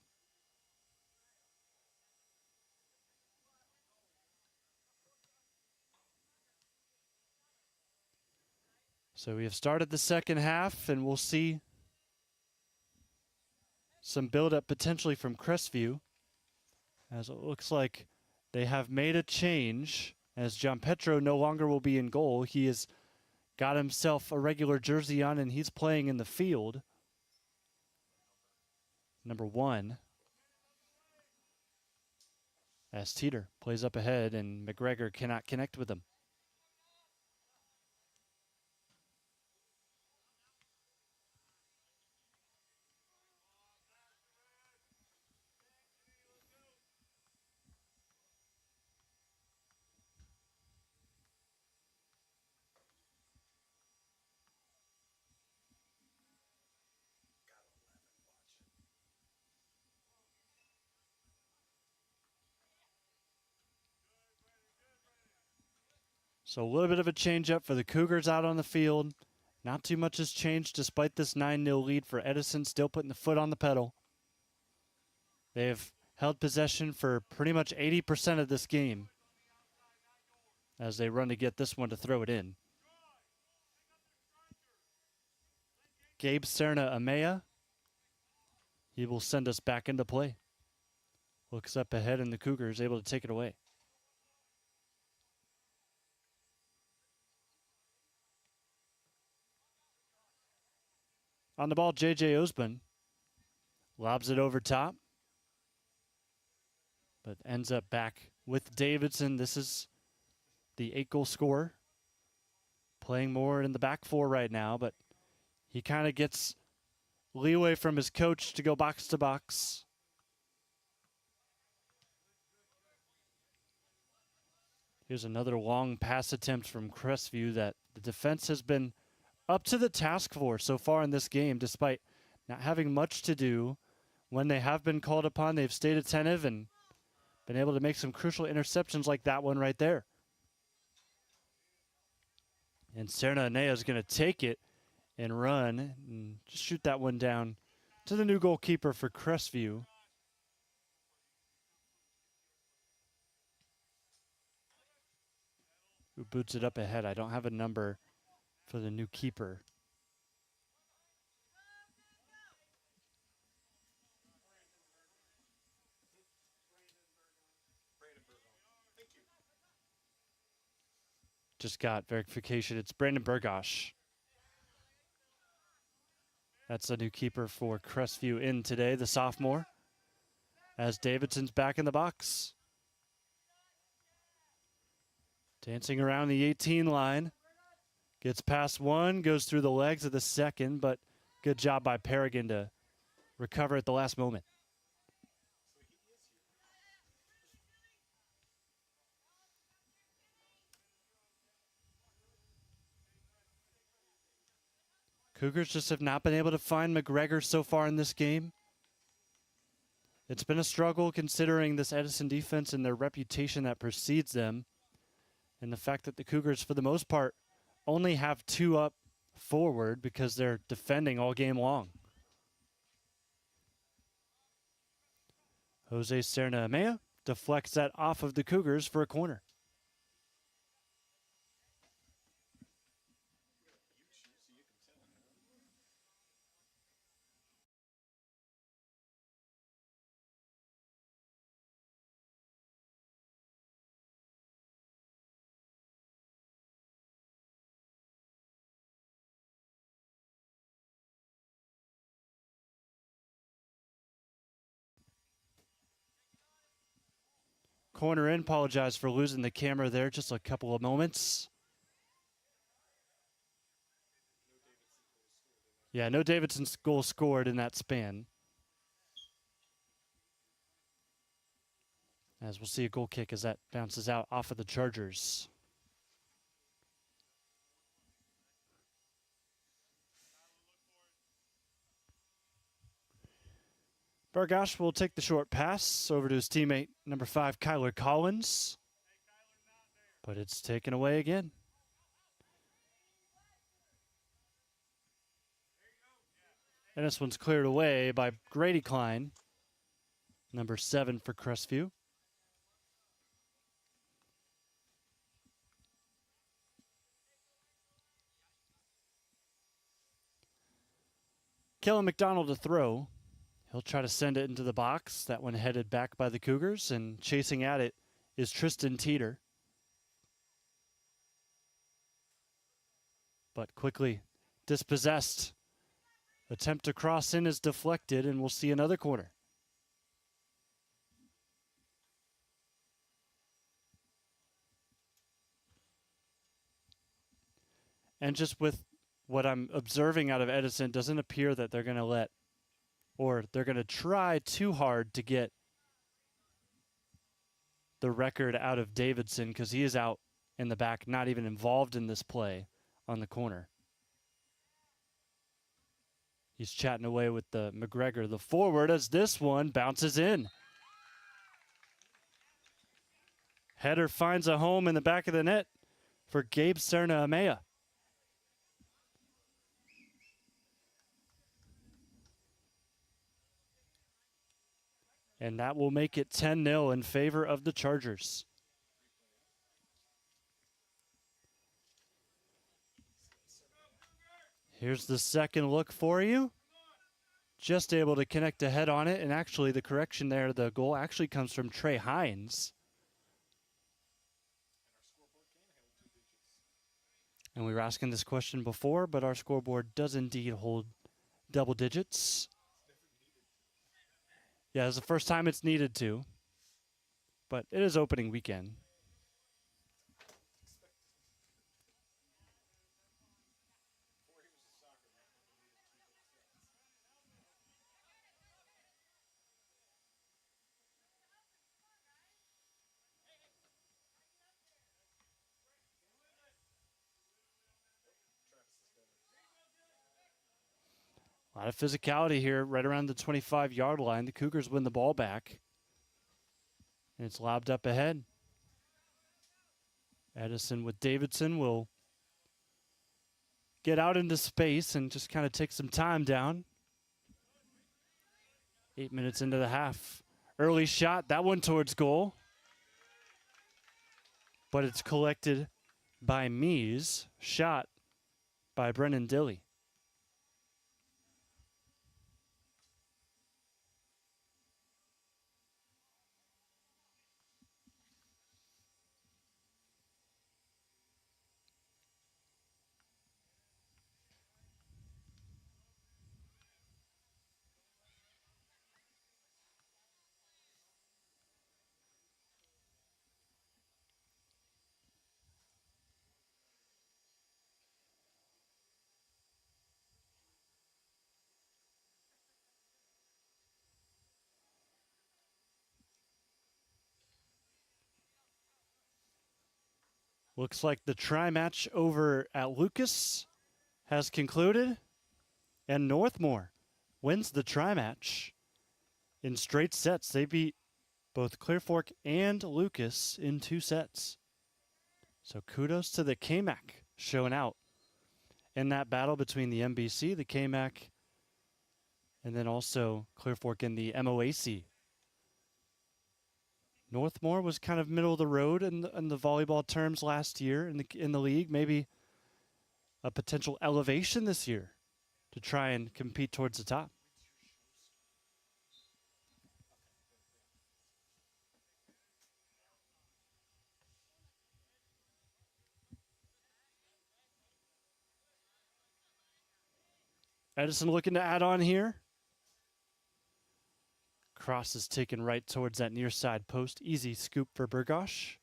So we have started the second half, and we'll see some build-up potentially from Crestview, as it looks like they have made a change, as Gianpetro no longer will be in goal. He has got himself a regular jersey on, and he's playing in the field. Number 1. As Teeter plays up ahead, and McGregor cannot connect with him. So a little bit of a change up for the Cougars out on the field. Not too much has changed despite this 9-0 lead for Edison, still putting the foot on the pedal. They have held possession for pretty much 80% of this game as they run to get this one to throw it in. Gabe Serna-Amea, he will send us back into play. Looks up ahead, and the Cougars able to take it away. On the ball, J.J. Osborne lobs it over top, but ends up back with Davidson. This is the 8-goal scorer, playing more in the back 4 right now, but he kind of gets leeway from his coach to go box to box. Here's another long pass attempt from Crestview that the defense has been up to the task for so far in this game, despite not having much to do. When they have been called upon, they've stayed attentive and been able to make some crucial interceptions like that one right there. And Serna-Amea is going to take it and run and just shoot that one down to the new goalkeeper for Crestview. Who boots it up ahead. I don't have a number for the new keeper. Just got verification. It's Brandon Burgosh. That's the new keeper for Crestview in today, the sophomore, as Davidson's back in the box. Dancing around the 18 line. Gets past one, goes through the legs of the second, but good job by Pregame to recover at the last moment. Cougars just have not been able to find McGregor so far in this game. It's been a struggle considering this Edison defense and their reputation that precedes them, and the fact that the Cougars, for the most part, only have two up forward because they're defending all game long. Jose Serna-Amea deflects that off of the Cougars for a corner. Corner in, apologize for losing the camera there just a couple of moments. Yeah, no Davidson's goal scored in that span. As we'll see a goal kick as that bounces out off of the Chargers. Burgosh will take the short pass over to his teammate, number 5, Kyler Collins. But it's taken away again. And this one's cleared away by Grady Klein, number 7 for Crestview. Kellen McDonald to throw. He'll try to send it into the box. That one headed back by the Cougars, and chasing at it is Tristan Teeter. But quickly dispossessed. Attempt to cross in is deflected, and we'll see another corner. And just with what I'm observing out of Edison, doesn't appear that they're going to let, or they're going to try too hard to get the record out of Davidson, because he is out in the back, not even involved in this play on the corner. He's chatting away with the McGregor, the forward, as this one bounces in. Header finds a home in the back of the net for Gabe Serna-Amea. And that will make it 10-0 in favor of the Chargers. Here's the second look for you. Just able to connect a head on it, and actually the correction there, the goal actually comes from Trey Hines. And we were asking this question before, but our scoreboard does indeed hold double digits. Yeah, it's the first time it's needed to, but it is opening weekend. A lot of physicality here, right around the 25-yard line. The Cougars win the ball back. And it's lobbed up ahead. Edison with Davidson will get out into space and just kind of take some time down. 8 minutes into the half. Early shot, that one towards goal. But it's collected by Mies. Shot by Brennan Dilly. Looks like the try match over at Lucas has concluded, and Northmore wins the try match in straight sets. They beat both Clear Fork and Lucas in 2 sets. So kudos to the KMAC showing out in that battle between the MBC, the KMAC, and then also Clear Fork in the MOAC. Northmore was kind of middle of the road in the volleyball terms last year in the league. Maybe a potential elevation this year to try and compete towards the top. Edison looking to add on here. Cross is taken right towards that near side post. Easy scoop for Burgosh.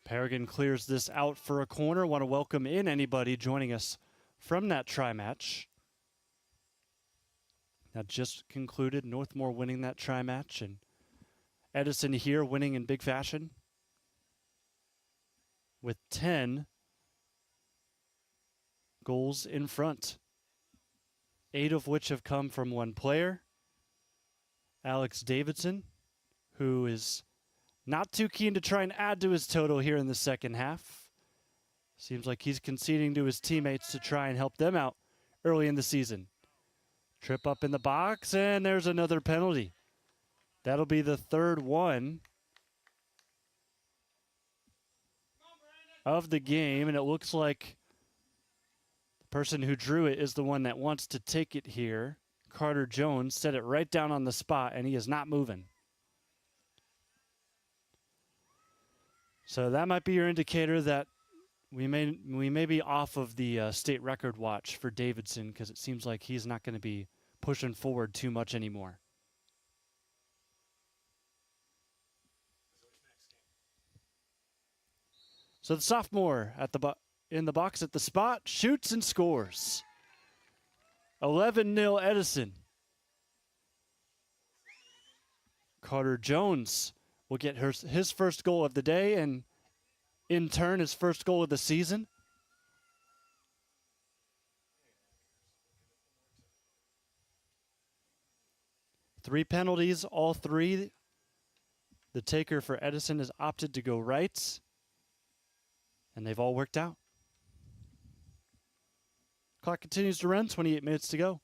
Paragon clears this out for a corner. Want to welcome in anybody joining us from that try match. That just concluded. Northmore winning that try match, and Edison here winning in big fashion with 10 goals in front, 8 of which have come from one player, Alex Davidson, who is not too keen to try and add to his total here in the second half. Seems like he's conceding to his teammates to try and help them out early in the season. Trip up in the box, and there's another penalty. That'll be the 3rd one of the game, and it looks like the person who drew it is the one that wants to take it here. Carter Jones set it right down on the spot, and he is not moving. So that might be your indicator that we may be off of the state record watch for Davidson, because it seems like he's not going to be pushing forward too much anymore. So the sophomore at in the box at the spot shoots and scores. 11-0 Edison. Carter Jones will get his first goal of the day, and in turn his first goal of the season. Three penalties, all 3. The taker for Edison has opted to go right, and they've all worked out. Clock continues to run, 28 minutes to go.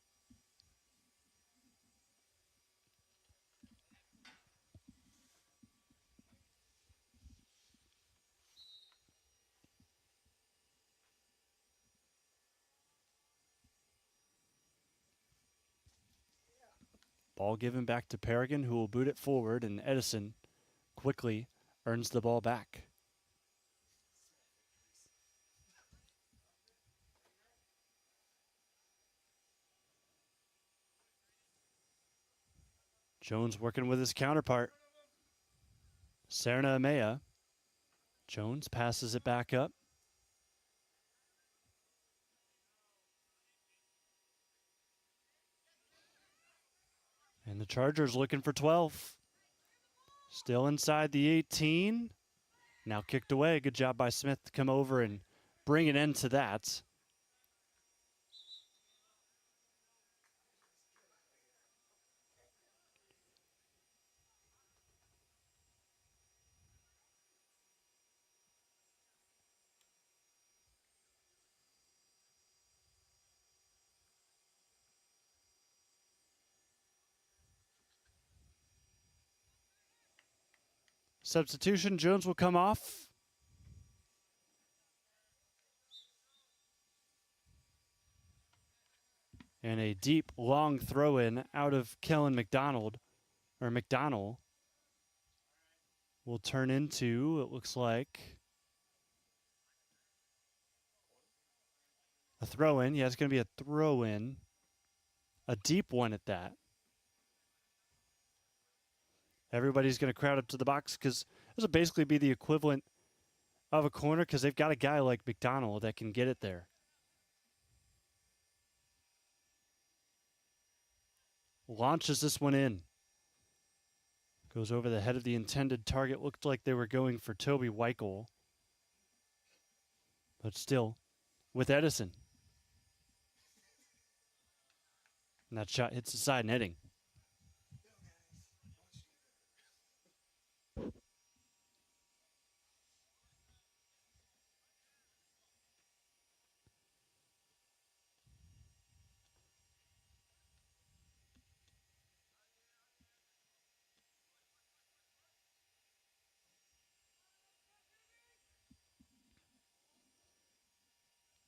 Ball given back to Paragon, who will boot it forward, and Edison quickly earns the ball back. Jones working with his counterpart, Serna Amea. Jones passes it back up. And the Chargers looking for 12. Still inside the 18. Now kicked away. Good job by Smith to come over and bring an end to that. Substitution, Jones will come off. And a deep, long throw-in out of Kellen McDonald will turn into, it looks like, a throw-in. Yeah, it's going to be a throw-in. A deep one at that. Everybody's going to crowd up to the box because this will basically be the equivalent of a corner because they've got a guy like McDonald that can get it there. Launches this one in. Goes over the head of the intended target. Looked like they were going for Toby Weichel. But still, with Edison. And that shot hits the side netting.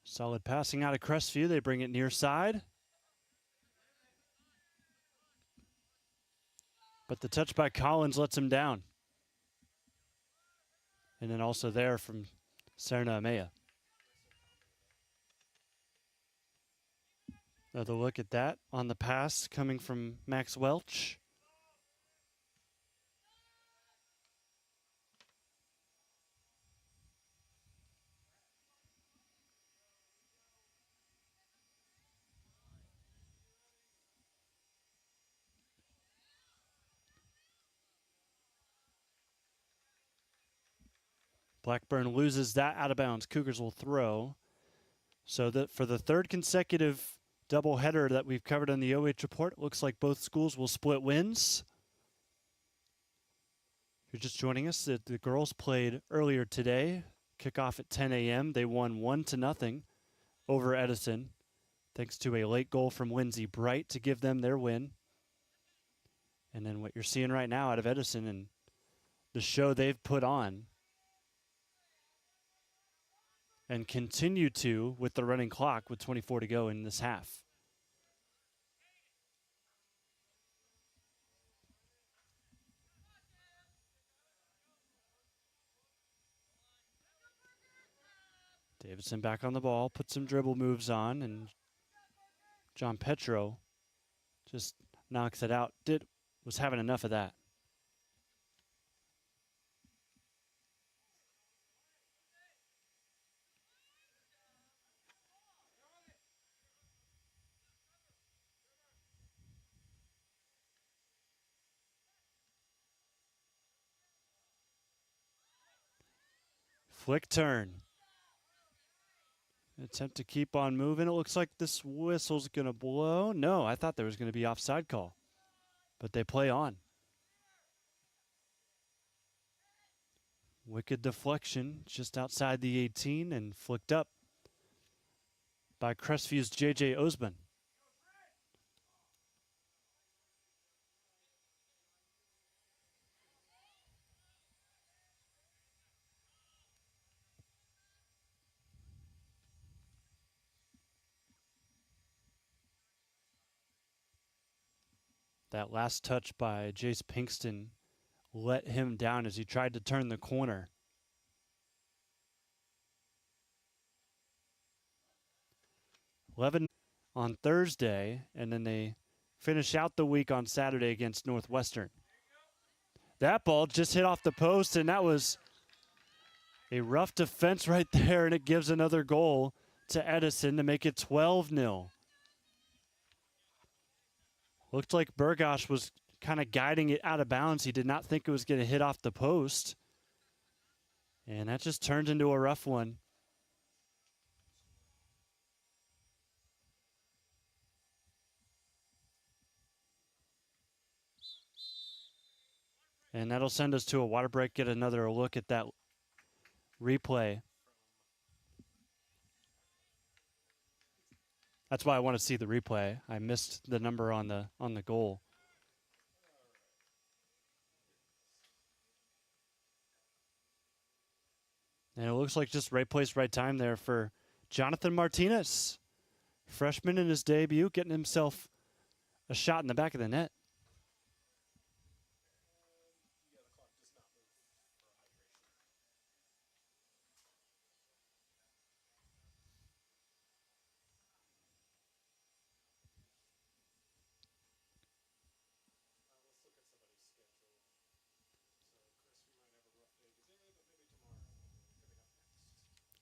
Solid passing out of Crestview. They bring it near side. But the touch by Collins lets him down. And then also there from Serna Amea. Another look at that on the pass coming from Max Welch. Blackburn loses that out of bounds. Cougars will throw. So that for the third consecutive doubleheader that we've covered on the OH report, it looks like both schools will split wins. If you're just joining us, the girls played earlier today. Kickoff at 10 a.m. They won 1-0 over Edison, thanks to a late goal from Lindsey Bright to give them their win. And then what you're seeing right now out of Edison and the show they've put on and continue to with the running clock with 24 to go in this half. Davidson back on the ball, put some dribble moves on, and John Petro just knocks it out. Was having enough of that. Flick turn. Attempt to keep on moving. It looks like this whistle's going to blow. No, I thought there was going to be offside call. But they play on. Wicked deflection just outside the 18 and flicked up by Crestview's J.J. Osman. That last touch by Jace Pinkston let him down as he tried to turn the corner. On Thursday, and then they finish out the week on Saturday against Northwestern. That ball just hit off the post, and that was a rough defense right there, and it gives another goal to Edison to make it 12-0. Looked like Burgosh was kind of guiding it out of bounds. He did not think it was going to hit off the post. And that just turned into a rough one. And that'll send us to a water break, get another look at that replay. That's why I want to see the replay. I missed the number on the goal. And it looks like just right place, right time there for Jonathan Martinez. Freshman in his debut, getting himself a shot in the back of the net.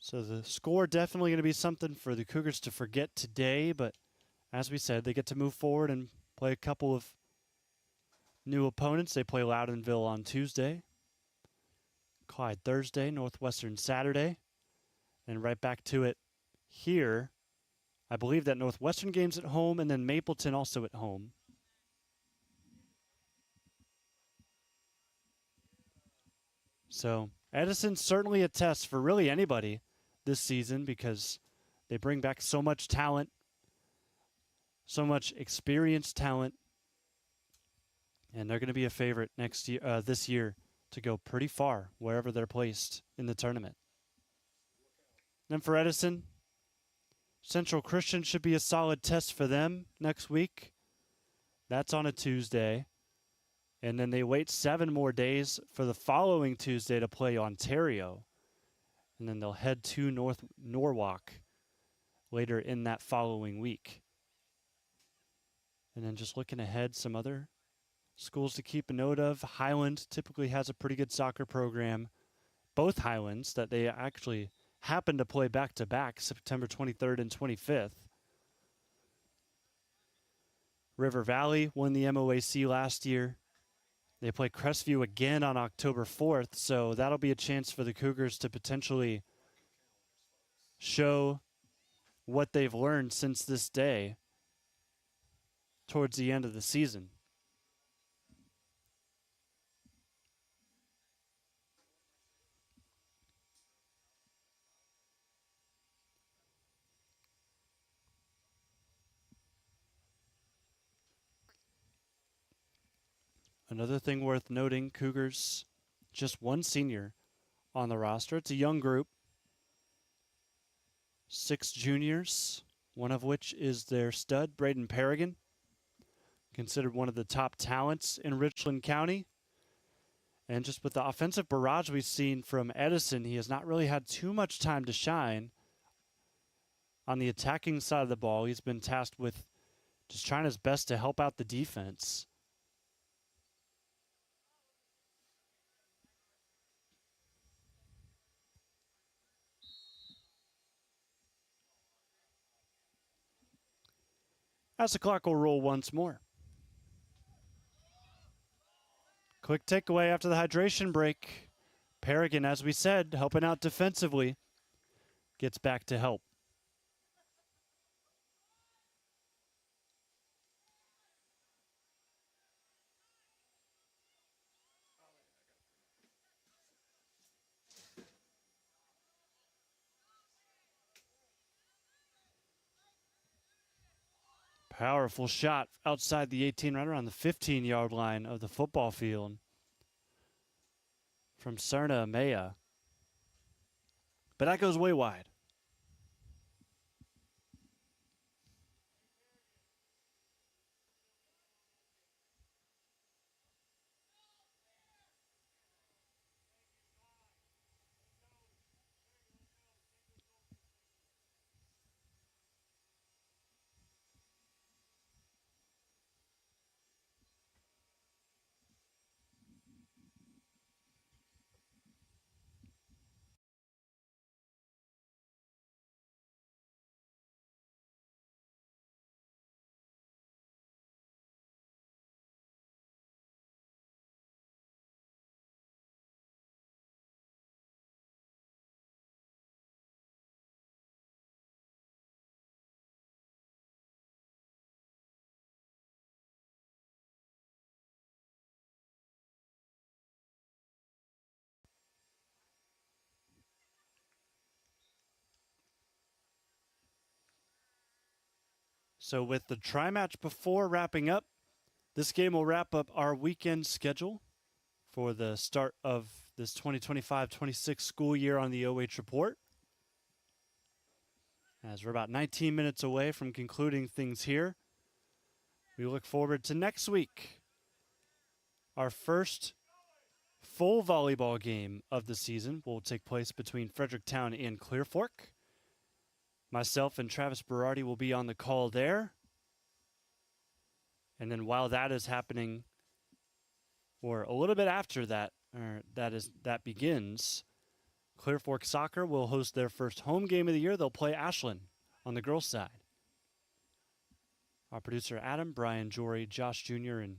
So the score definitely going to be something for the Cougars to forget today, but as we said, they get to move forward and play a couple of new opponents. They play Loudonville on Tuesday, Clyde Thursday, Northwestern Saturday, and right back to it here. I believe that Northwestern game's at home, and then Mapleton also at home. So Edison's certainly a test for really anybody this season because they bring back so much talent, so much experienced talent, and they're going to be a favorite next year, this year, to go pretty far wherever they're placed in the tournament. Then for Edison, Central Christian should be a solid test for them next week. That's on a Tuesday. And then they wait 7 more days for the following Tuesday to play Ontario. And then they'll head to Norwalk later in that following week. And then just looking ahead, some other schools to keep a note of. Highland typically has a pretty good soccer program. Both Highlands that they actually happen to play back-to-back, September 23rd and 25th. River Valley won the MOAC last year. They play Crestview again on October 4th, so that'll be a chance for the Cougars to potentially show what they've learned since this day towards the end of the season. Another thing worth noting, Cougars, just one senior on the roster. It's a young group. 6 juniors, one of which is their stud, Braden Paragon, considered one of the top talents in Richland County. And just with the offensive barrage we've seen from Edison, he has not really had too much time to shine. On the attacking side of the ball, he's been tasked with just trying his best to help out the defense. As the clock will roll once more. Quick takeaway after the hydration break. Paragon, as we said, helping out defensively, gets back to help. Powerful shot outside the 18, right around the 15-yard line of the football field from Serna Amaya. But that goes way wide. So with the tri-match before wrapping up, this game will wrap up our weekend schedule for the start of this 2025-26 school year on the OH Report. As we're about 19 minutes away from concluding things here, we look forward to next week. Our first full volleyball game of the season will take place between Fredericktown and Clear Fork. Myself and Travis Berardi will be on the call there. And then while that is happening, or a little bit after that, that begins, Clear Fork Soccer will host their first home game of the year. They'll play Ashland on the girls' side. Our producer Adam, Brian, Jory, Josh Jr., and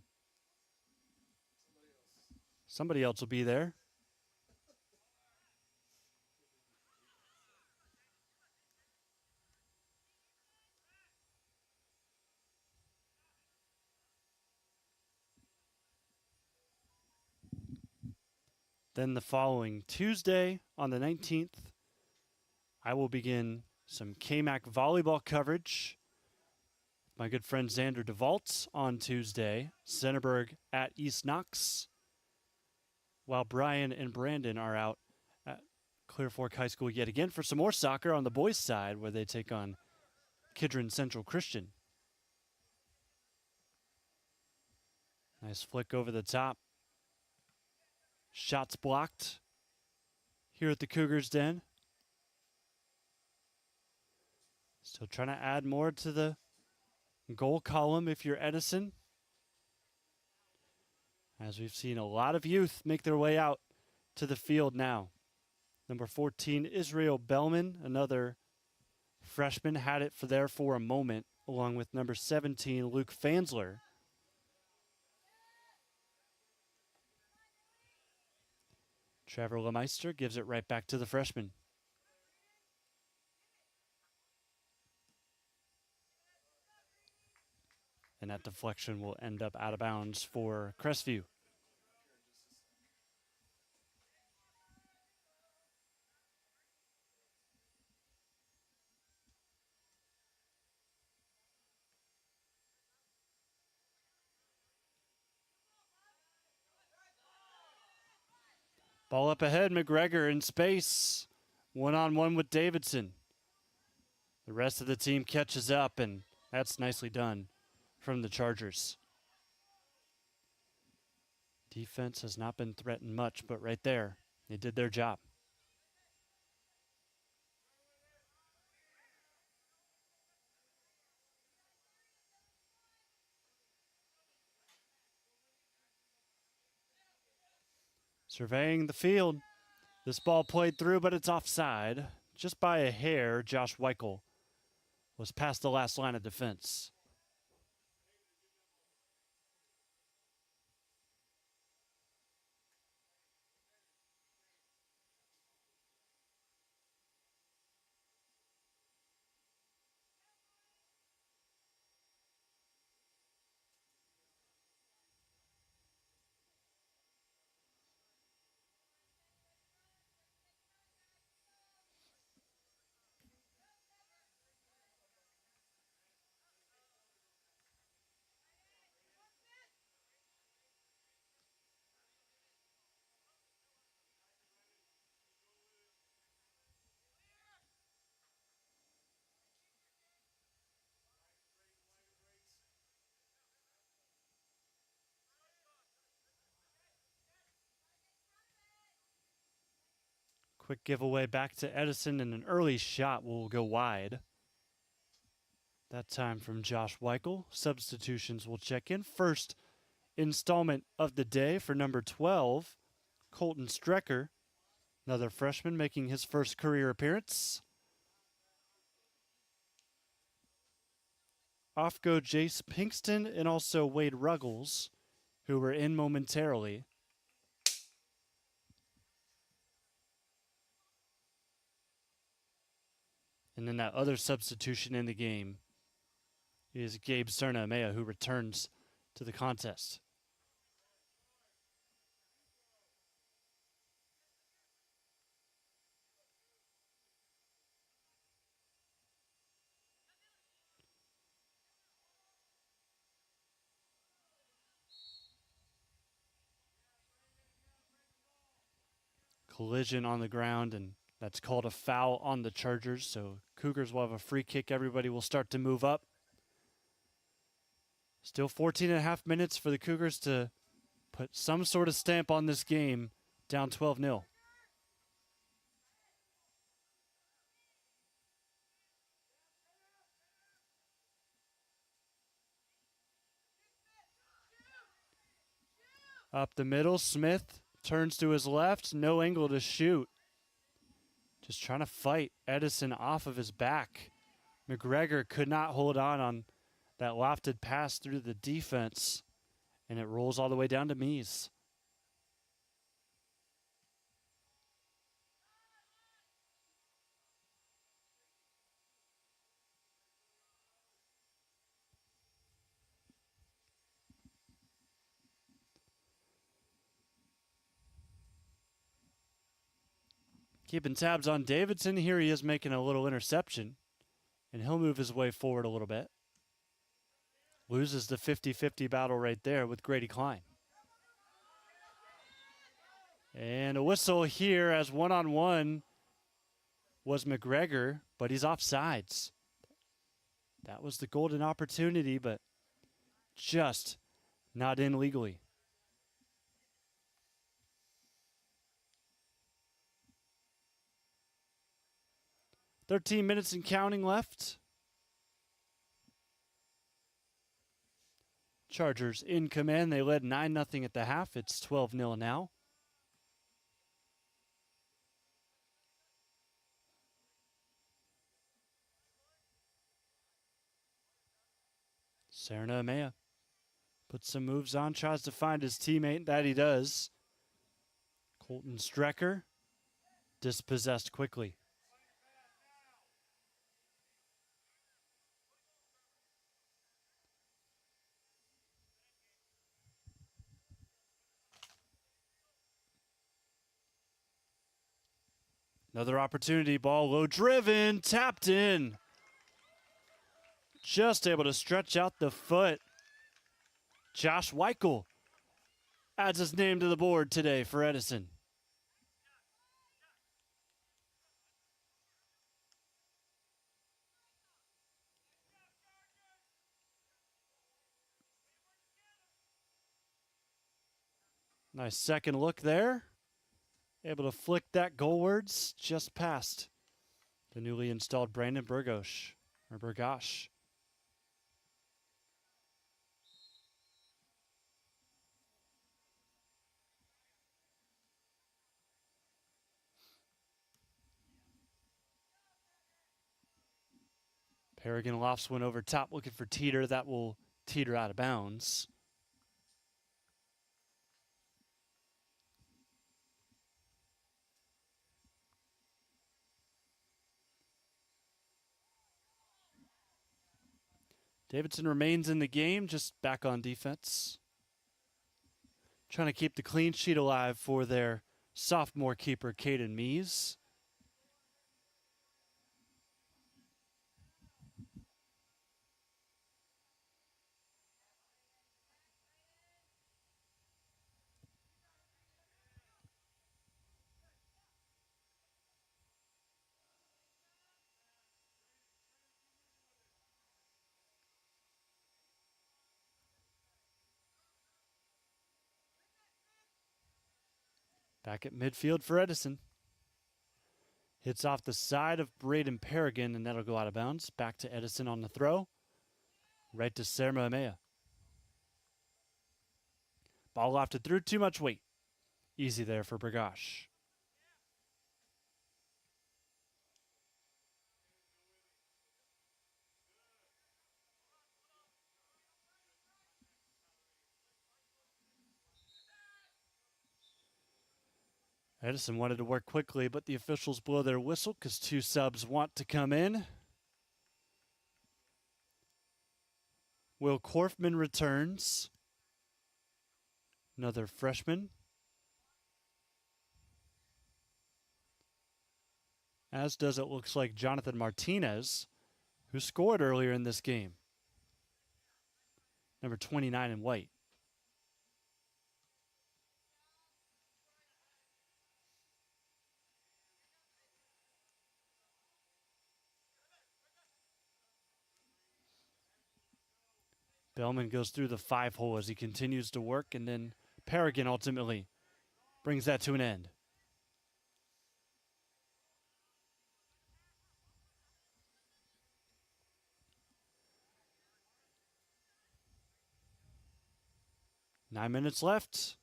somebody else will be there. Then the following Tuesday on the 19th, I will begin some KMAC volleyball coverage. My good friend Xander DeVault on Tuesday, Centerburg at East Knox, while Brian and Brandon are out at Clear Fork High School yet again for some more soccer on the boys' side, where they take on Kidron Central Christian. Nice flick over the top. Shots blocked here at the Cougars Den. Still trying to add more to the goal column if you're Edison, as we've seen a lot of youth make their way out to the field now. Number 14, Israel Bellman, another freshman, had it for a moment, along with number 17, Luke Fansler. Trevor Lemeister gives it right back to the freshman. And that deflection will end up out of bounds for Crestview. Ball up ahead, McGregor in space. One-on-one with Davidson. The rest of the team catches up, and that's nicely done from the Chargers. Defense has not been threatened much, but right there, they did their job. Surveying the field. This ball played through, but it's offside. Just by a hair, Josh Weichel was past the last line of defense. Quick giveaway back to Edison, and an early shot will go wide. That time from Josh Weichel. Substitutions will check in. First installment of the day for number 12, Colton Strecker, another freshman making his first career appearance. Off go Jace Pinkston and also Wade Ruggles, who were in momentarily. And then that other substitution in the game is Gabe Cerna-Amea, who returns to the contest. Collision on the ground, and that's called a foul on the Chargers, so Cougars will have a free kick. Everybody will start to move up. Still 14 and a half minutes for the Cougars to put some sort of stamp on this game, down 12-0. Up the middle, Smith turns to his left, no angle to shoot. Just trying to fight Edison off of his back. McGregor could not hold on that lofted pass through the defense, and it rolls all the way down to Mies. Keeping tabs on Davidson. Here he is making a little interception, and he'll move his way forward a little bit. Loses the 50-50 battle right there with Grady Klein. And a whistle here as one-on-one was McGregor, but he's offsides. That was the golden opportunity, but just not in legally. 13 minutes and counting left. Chargers in command. They led 9-0 at the half. It's 12-0 now. Serna Amaya puts some moves on, tries to find his teammate. That he does. Colton Strecker dispossessed quickly. Another opportunity, ball low driven, tapped in. Just able to stretch out the foot. Josh Weichel adds his name to the board today for Edison. Nice second look there. Able to flick that goalwards just past the newly installed Brandon Burgosh. Paragon lofts one over top, looking for Teeter. That will teeter out of bounds. Davidson remains in the game, just back on defense. Trying to keep the clean sheet alive for their sophomore keeper, Caden Mies. Back at midfield for Edison. Hits off the side of Braden Paragon, and that'll go out of bounds. Back to Edison on the throw. Right to Serma Amaya. Ball lofted through, too much weight. Easy there for Burgosh. Edison wanted to work quickly, but the officials blow their whistle because two subs want to come in. Will Korfman returns. Another freshman. As does, it looks like, Jonathan Martinez, who scored earlier in this game. Number 29 in white. Bellman goes through the 5-hole as he continues to work, and then Paragon ultimately brings that to an end. Nine minutes left.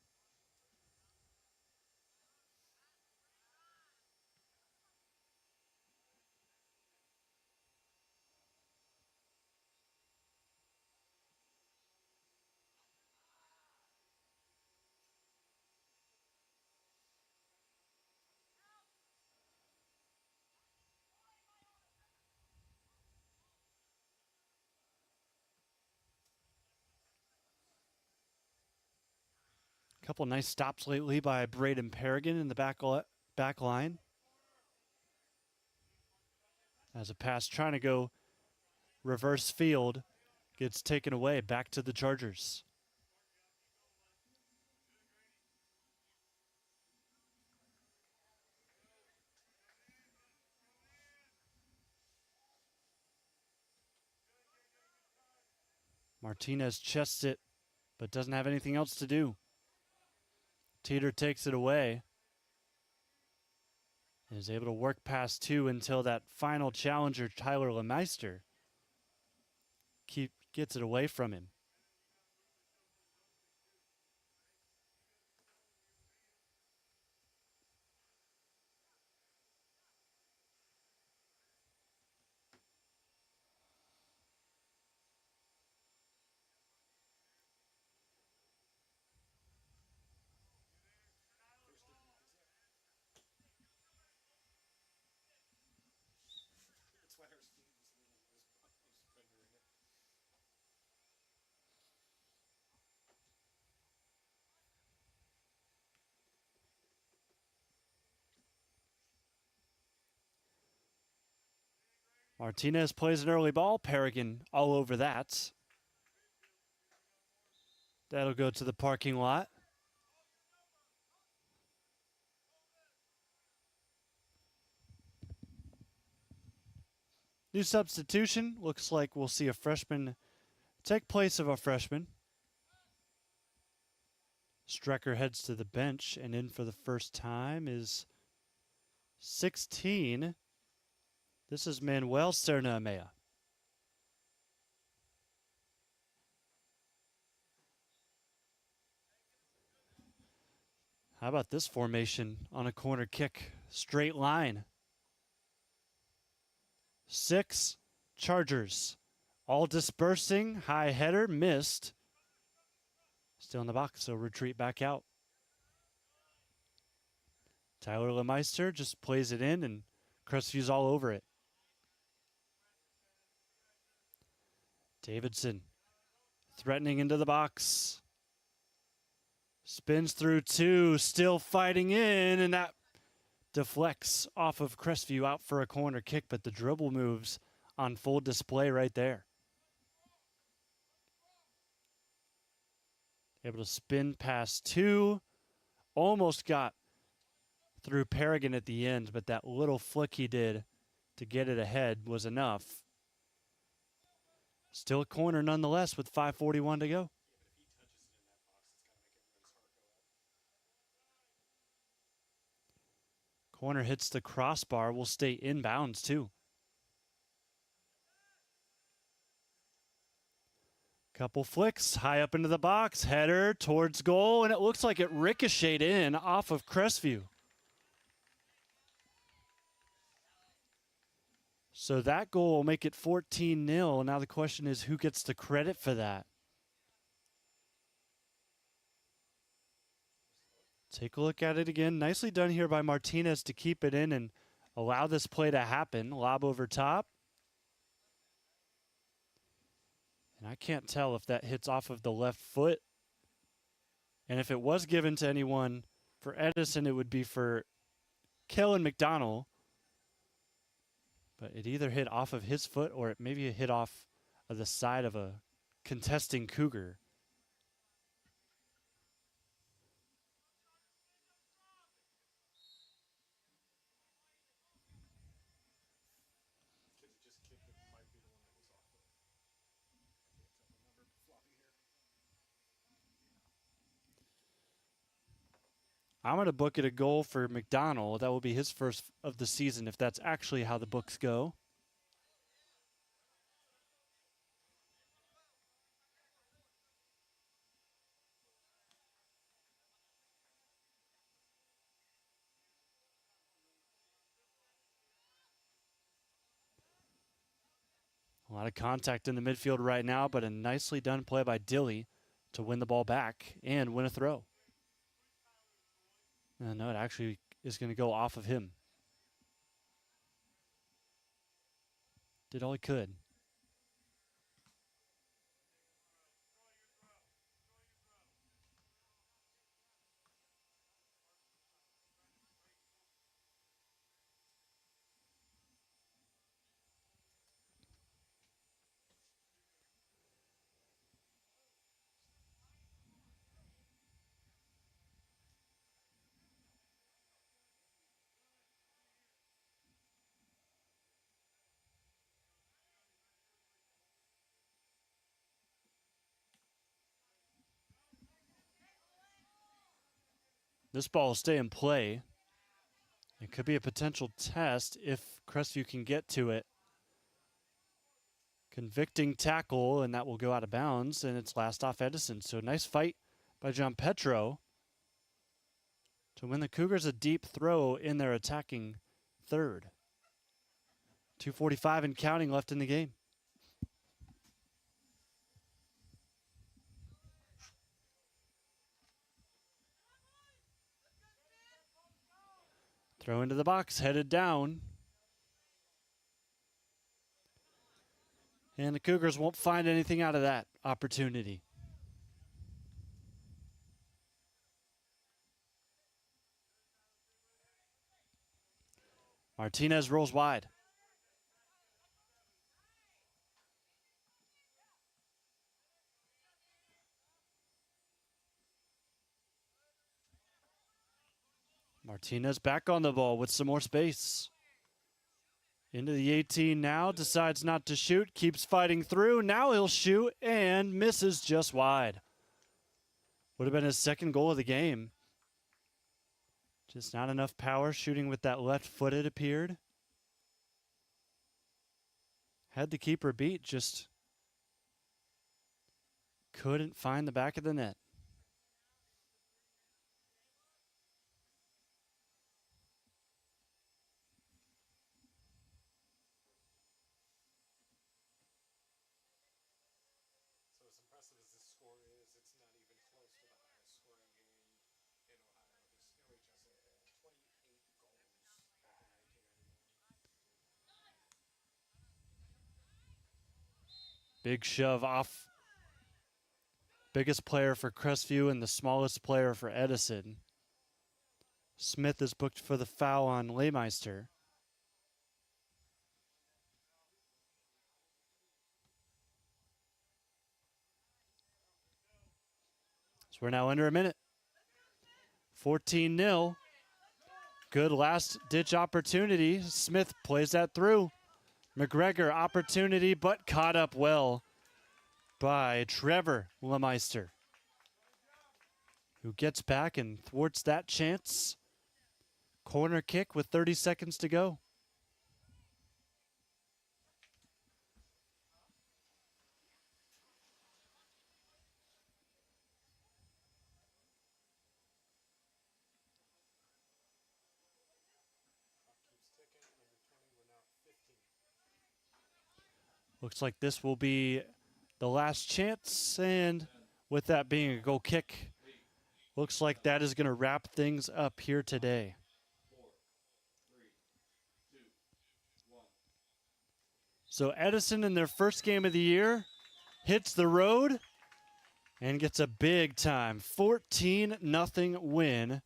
Couple nice stops lately by Braden Paragon in the back line. As a pass trying to go reverse field gets taken away, back to the Chargers. Martinez chests it, but doesn't have anything else to do. Teeter takes it away. And is able to work past two until that final challenger, Tyler Lemeister, gets it away from him. That's why her speed was rendering it. Martinez plays an early ball. Paragon all over that. That'll go to the parking lot. New substitution. Looks like we'll see a freshman take place of a freshman. Strecker heads to the bench, and in for the first time is 16. This is Manuel Cernamea. How about this formation on a corner kick? Straight line. 6 Chargers. All dispersing. High header. Missed. Still in the box, so retreat back out. Tyler Lemeister just plays it in, and Crestview's all over it. Davidson threatening into the box. Spins through 2, still fighting in, and that deflects off of Crestview out for a corner kick, but the dribble moves on full display right there. Able to spin past 2. Almost got through Paragon at the end, but that little flick he did to get it ahead was enough. Still a corner nonetheless with 5:41 to go. Corner hits the crossbar, will stay inbounds too. Couple flicks, high up into the box, header towards goal, and it looks like it ricocheted in off of Crestview. So that goal will make it 14-0. Now the question is, who gets the credit for that? Take a look at it again. Nicely done here by Martinez to keep it in and allow this play to happen. Lob over top. And I can't tell if that hits off of the left foot. And if it was given to anyone, for Edison, it would be for Kellen McDonald. But it either hit off of his foot or it maybe hit off of the side of a contesting Cougar. I'm going to book it a goal for McDonald. That will be his first of the season if that's actually how the books go. A lot of contact in the midfield right now, but a nicely done play by Dilly to win the ball back and win a throw. No, it actually is going to go off of him. Did all he could. This ball will stay in play. It could be a potential test if Crestview can get to it. Convicting tackle, and that will go out of bounds, and it's last off Edison. So nice fight by John Petro to win the Cougars a deep throw in their attacking third. 2:45 and counting left in the game. Throw into the box, headed down. And the Cougars won't find anything out of that opportunity. Martinez rolls wide. Martinez back on the ball with some more space. Into the 18 now, decides not to shoot, keeps fighting through. Now he'll shoot and misses just wide. Would have been his second goal of the game. Just not enough power shooting with that left foot, it appeared. Had the keeper beat, just couldn't find the back of the net. Big shove off. Biggest player for Crestview and the smallest player for Edison. Smith is booked for the foul on Leymeister. So we're now under a minute. 14-0. Good last-ditch opportunity. Smith plays that through. McGregor, opportunity, but caught up well by Trevor Leymeister, who gets back and thwarts that chance. Corner kick with 30 seconds to go. Looks like this will be the last chance, and with that being a goal kick, looks like that is going to wrap things up here today. So Edison, in their first game of the year, hits the road and gets a big time 14-0 win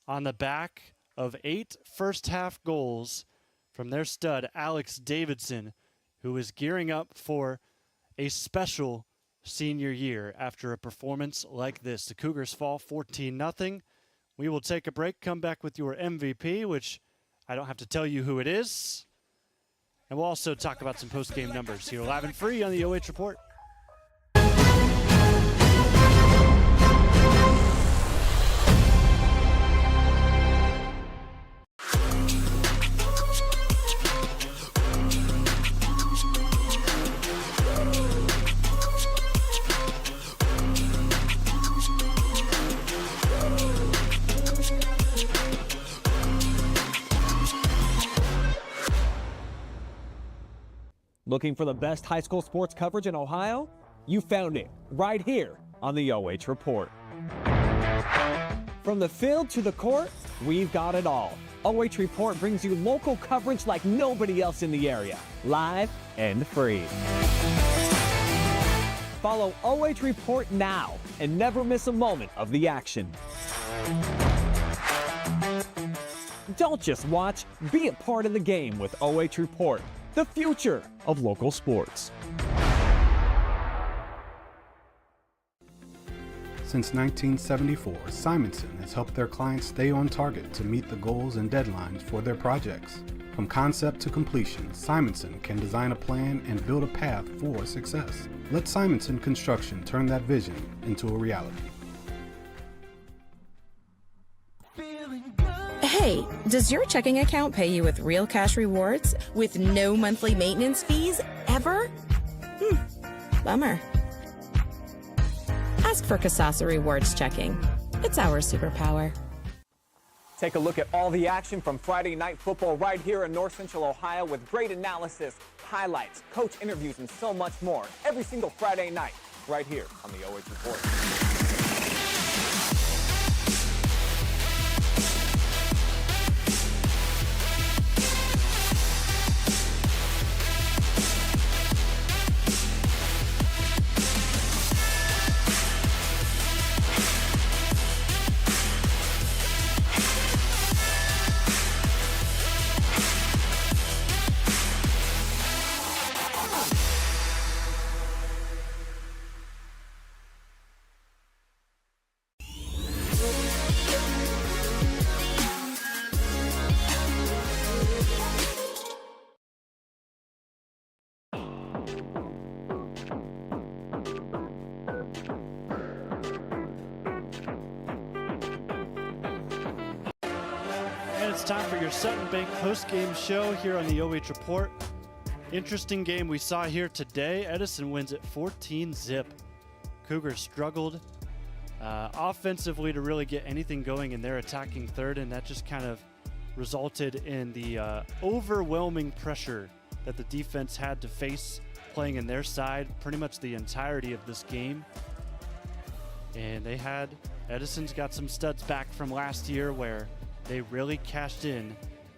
on the back of 8 first-half goals from their stud, Alex Davidson, who is gearing up for a special senior year after a performance like this. The Cougars fall 14-0. We will take a break, come back with your MVP, which I don't have to tell you who it is. And we'll also talk about some post-game numbers here live and free on the OH Report. Looking for the best high school sports coverage in Ohio? You found it right here on the OH Report. From the field to the court, we've got it all. OH Report brings you local coverage like nobody else in the area, live and free. Follow OH Report now and never miss a moment of the action. Don't just watch, be a part of the game with OH Report, the future of local sports. Since 1974, Simonson has helped their clients stay on target to meet the goals and deadlines for their projects. From concept to completion, Simonson can design a plan and build a path for success. Let Simonson Construction turn that vision into a reality. Hey, does your checking account pay you with real cash rewards with no monthly maintenance fees ever? Bummer. Ask for Kasasa Rewards Checking. It's our superpower. Take a look at all the action from Friday night football right here in North Central Ohio with great analysis, highlights, coach interviews, and so much more every single Friday night right here on the OH Report. It's time for your Sutton Bank post-game show here on the OH Report. Interesting game we saw here today. Edison wins at 14-zip. Cougars struggled offensively to really get anything going in their attacking third, and that just kind of resulted in the overwhelming pressure that the defense had to face playing in their side pretty much the entirety of this game. And Edison's got some studs back from last year where they really cashed in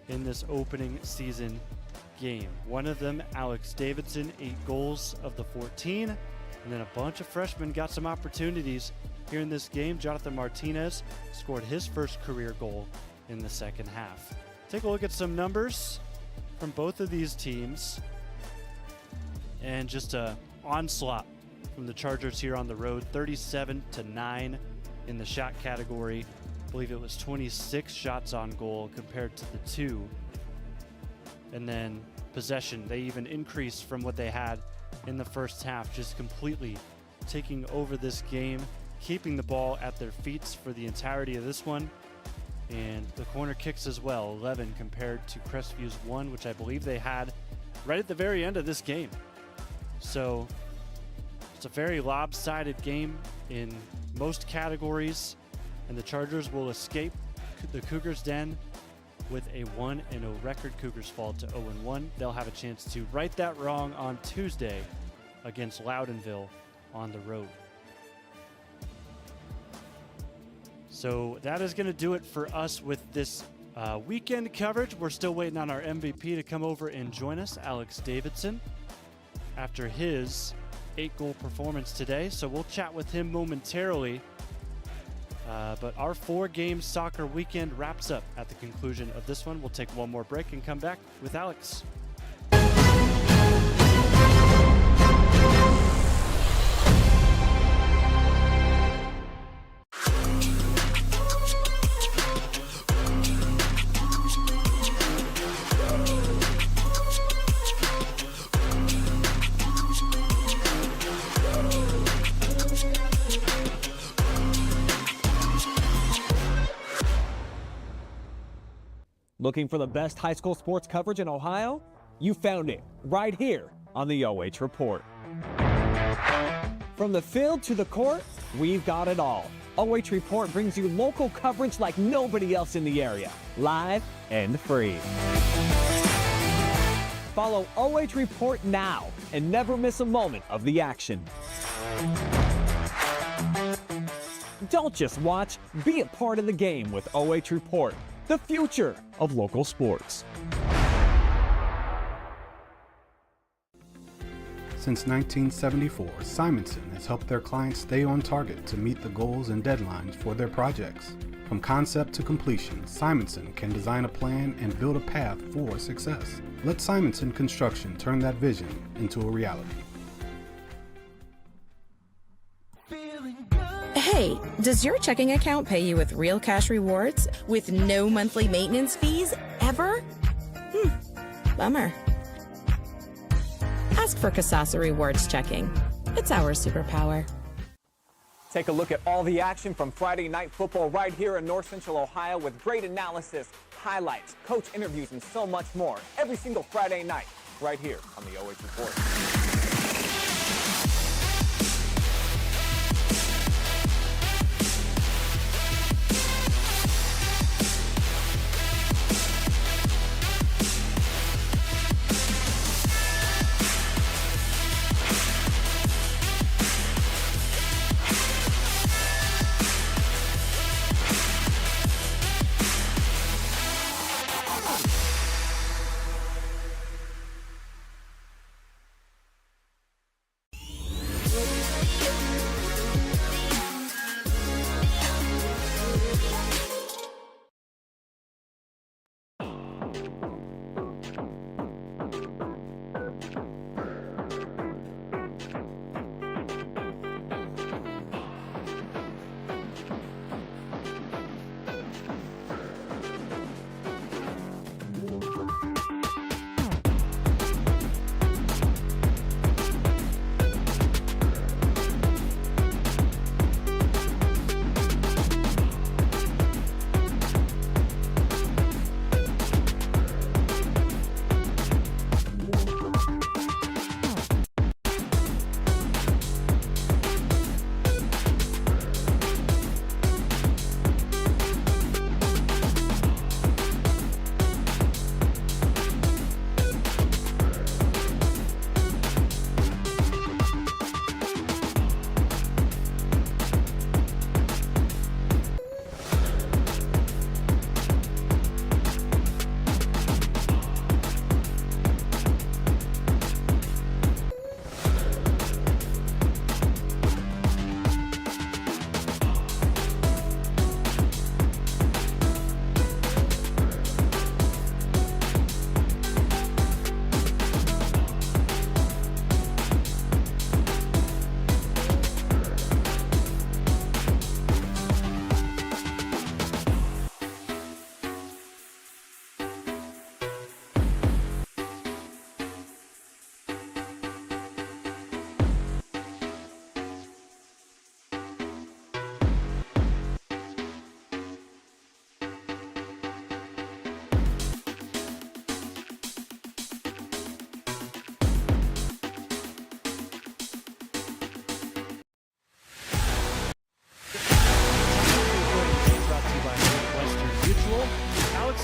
this opening season game. One of them, Alex Davidson, 8 goals of the 14. And then a bunch of freshmen got some opportunities here in this game. Jonathan Martinez scored his first career goal in the second half. Take a look at some numbers from both of these teams. And just a onslaught from the Chargers here on the road, 37-9 in the shot category. I believe it was 26 shots on goal compared to the 2. And then possession, they even increased from what they had in the first half, just completely taking over this game, keeping the ball at their feet for the entirety of this one. And the corner kicks as well, 11 compared to Crestview's 1, which I believe they had right at the very end of this game. So it's a very lopsided game in most categories, and the Chargers will escape the Cougars Den with a 1-0 record. Cougars fall to 0-1. They'll have a chance to right that wrong on Tuesday against Loudonville on the road. So that is going to do it for us with this weekend coverage. We're still waiting on our MVP to come over and join us, Alex Davidson, after his 8-goal performance today. So we'll chat with him momentarily. But our 4-game soccer weekend wraps up at the conclusion of this one. We'll take one more break and come back with Alex. Looking for the best high school sports coverage in Ohio? You found it right here on the OH Report. From the field to the court, we've got it all. OH Report brings you local coverage like nobody else in the area, live and free. Follow OH Report now and never miss a moment of the action. Don't just watch, be a part of the game with OH Report, the future of local sports. Since 1974, Simonson has helped their clients stay on target to meet the goals and deadlines for their projects. From concept to completion, Simonson can design a plan and build a path for success. Let Simonson Construction turn that vision into a reality. Hey, does your checking account pay you with real cash rewards with no monthly maintenance fees ever? Bummer. Ask for Kasasa Rewards Checking. It's our superpower. Take a look at all the action from Friday night football right here in North Central Ohio with great analysis, highlights, coach interviews, and so much more every single Friday night right here on the OH Report.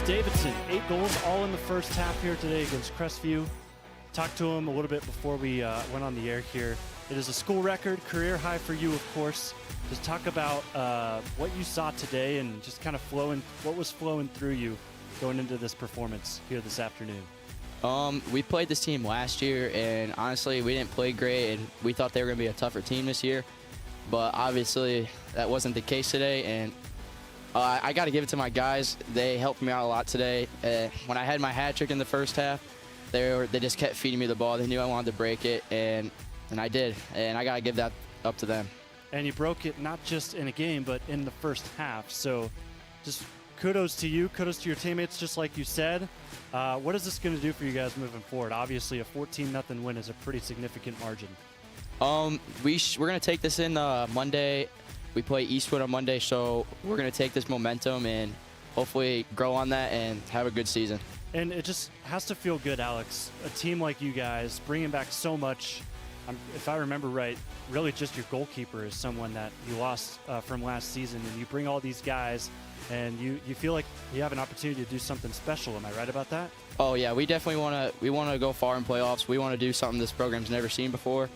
Davidson, 8 goals all in the first half here today against Crestview. Talked to him a little bit before we went on the air here. It is a school record, career high for you, of course. Just talk about what you saw today and just kind of what was flowing through you going into this performance here this afternoon. We played this team last year, and honestly, we didn't play great, and we thought they were going to be a tougher team this year. But obviously, that wasn't the case today, and I got to give it to my guys. They helped me out a lot today. When I had my hat trick in the first half, they just kept feeding me the ball. They knew I wanted to break it, and I did. And I got to give that up to them. And you broke it not just in a game, but in the first half. So just kudos to you. Kudos to your teammates, just like you said. What is this going to do for you guys moving forward? Obviously, a 14-0 win is a pretty significant margin. We're going to take this in Monday. We play Eastwood on Monday, so we're going to take this momentum and hopefully grow on that and have a good season. And it just has to feel good, Alex. A team like you guys bringing back so much. If I remember right, really just your goalkeeper is someone that you lost from last season, and you bring all these guys, and you feel like you have an opportunity to do something special. Am I right about that? Oh yeah, we definitely want to go far in playoffs. We want to do something this program's never seen before.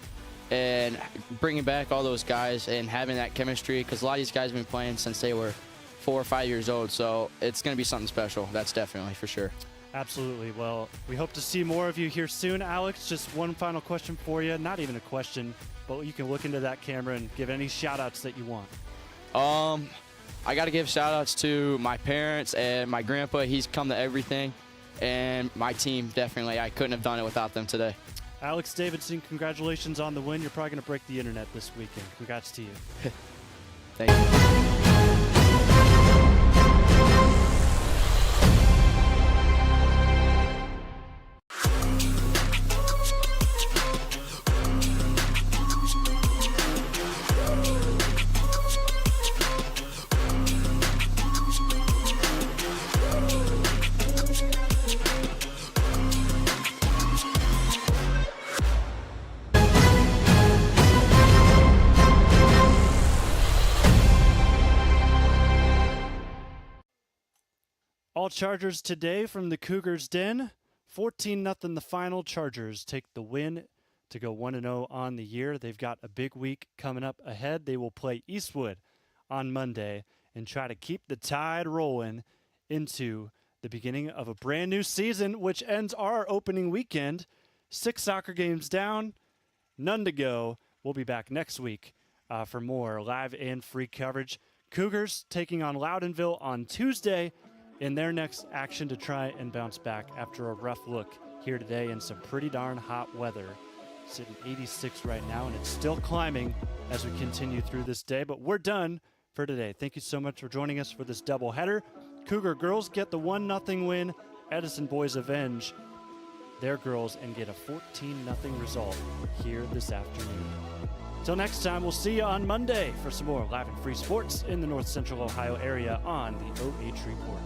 And bringing back all those guys and having that chemistry, because a lot of these guys have been playing since they were 4 or 5 years old, so it's going to be something special. That's definitely for sure. Absolutely. Well, we hope to see more of you here soon. Alex, just one final question for you. Not even a question, but you can look into that camera and give any shout-outs that you want. I got to give shout-outs to my parents and my grandpa. He's come to everything. And my team, definitely. I couldn't have done it without them today. Alex Davidson, congratulations on the win. You're probably going to break the internet this weekend. Congrats to you. Thank you. All Chargers today from the Cougars Den. 14-0 the final. Chargers take the win to go 1-0 on the year. They've got a big week coming up ahead. They will play Eastwood on Monday and try to keep the tide rolling into the beginning of a brand new season, which ends our opening weekend. 6 soccer games down, none to go. We'll be back next week for more live and free coverage. Cougars taking on Loudonville on Tuesday in their next action to try and bounce back after a rough look here today in some pretty darn hot weather. Sitting 86 right now, and it's still climbing as we continue through this day. But we're done for today. Thank you so much for joining us for this doubleheader. Cougar girls get the 1-0 win. Edison boys avenge their girls and get a 14-0 result here this afternoon. Till next time, we'll see you on Monday for some more live and free sports in the North Central Ohio area on the OH Report.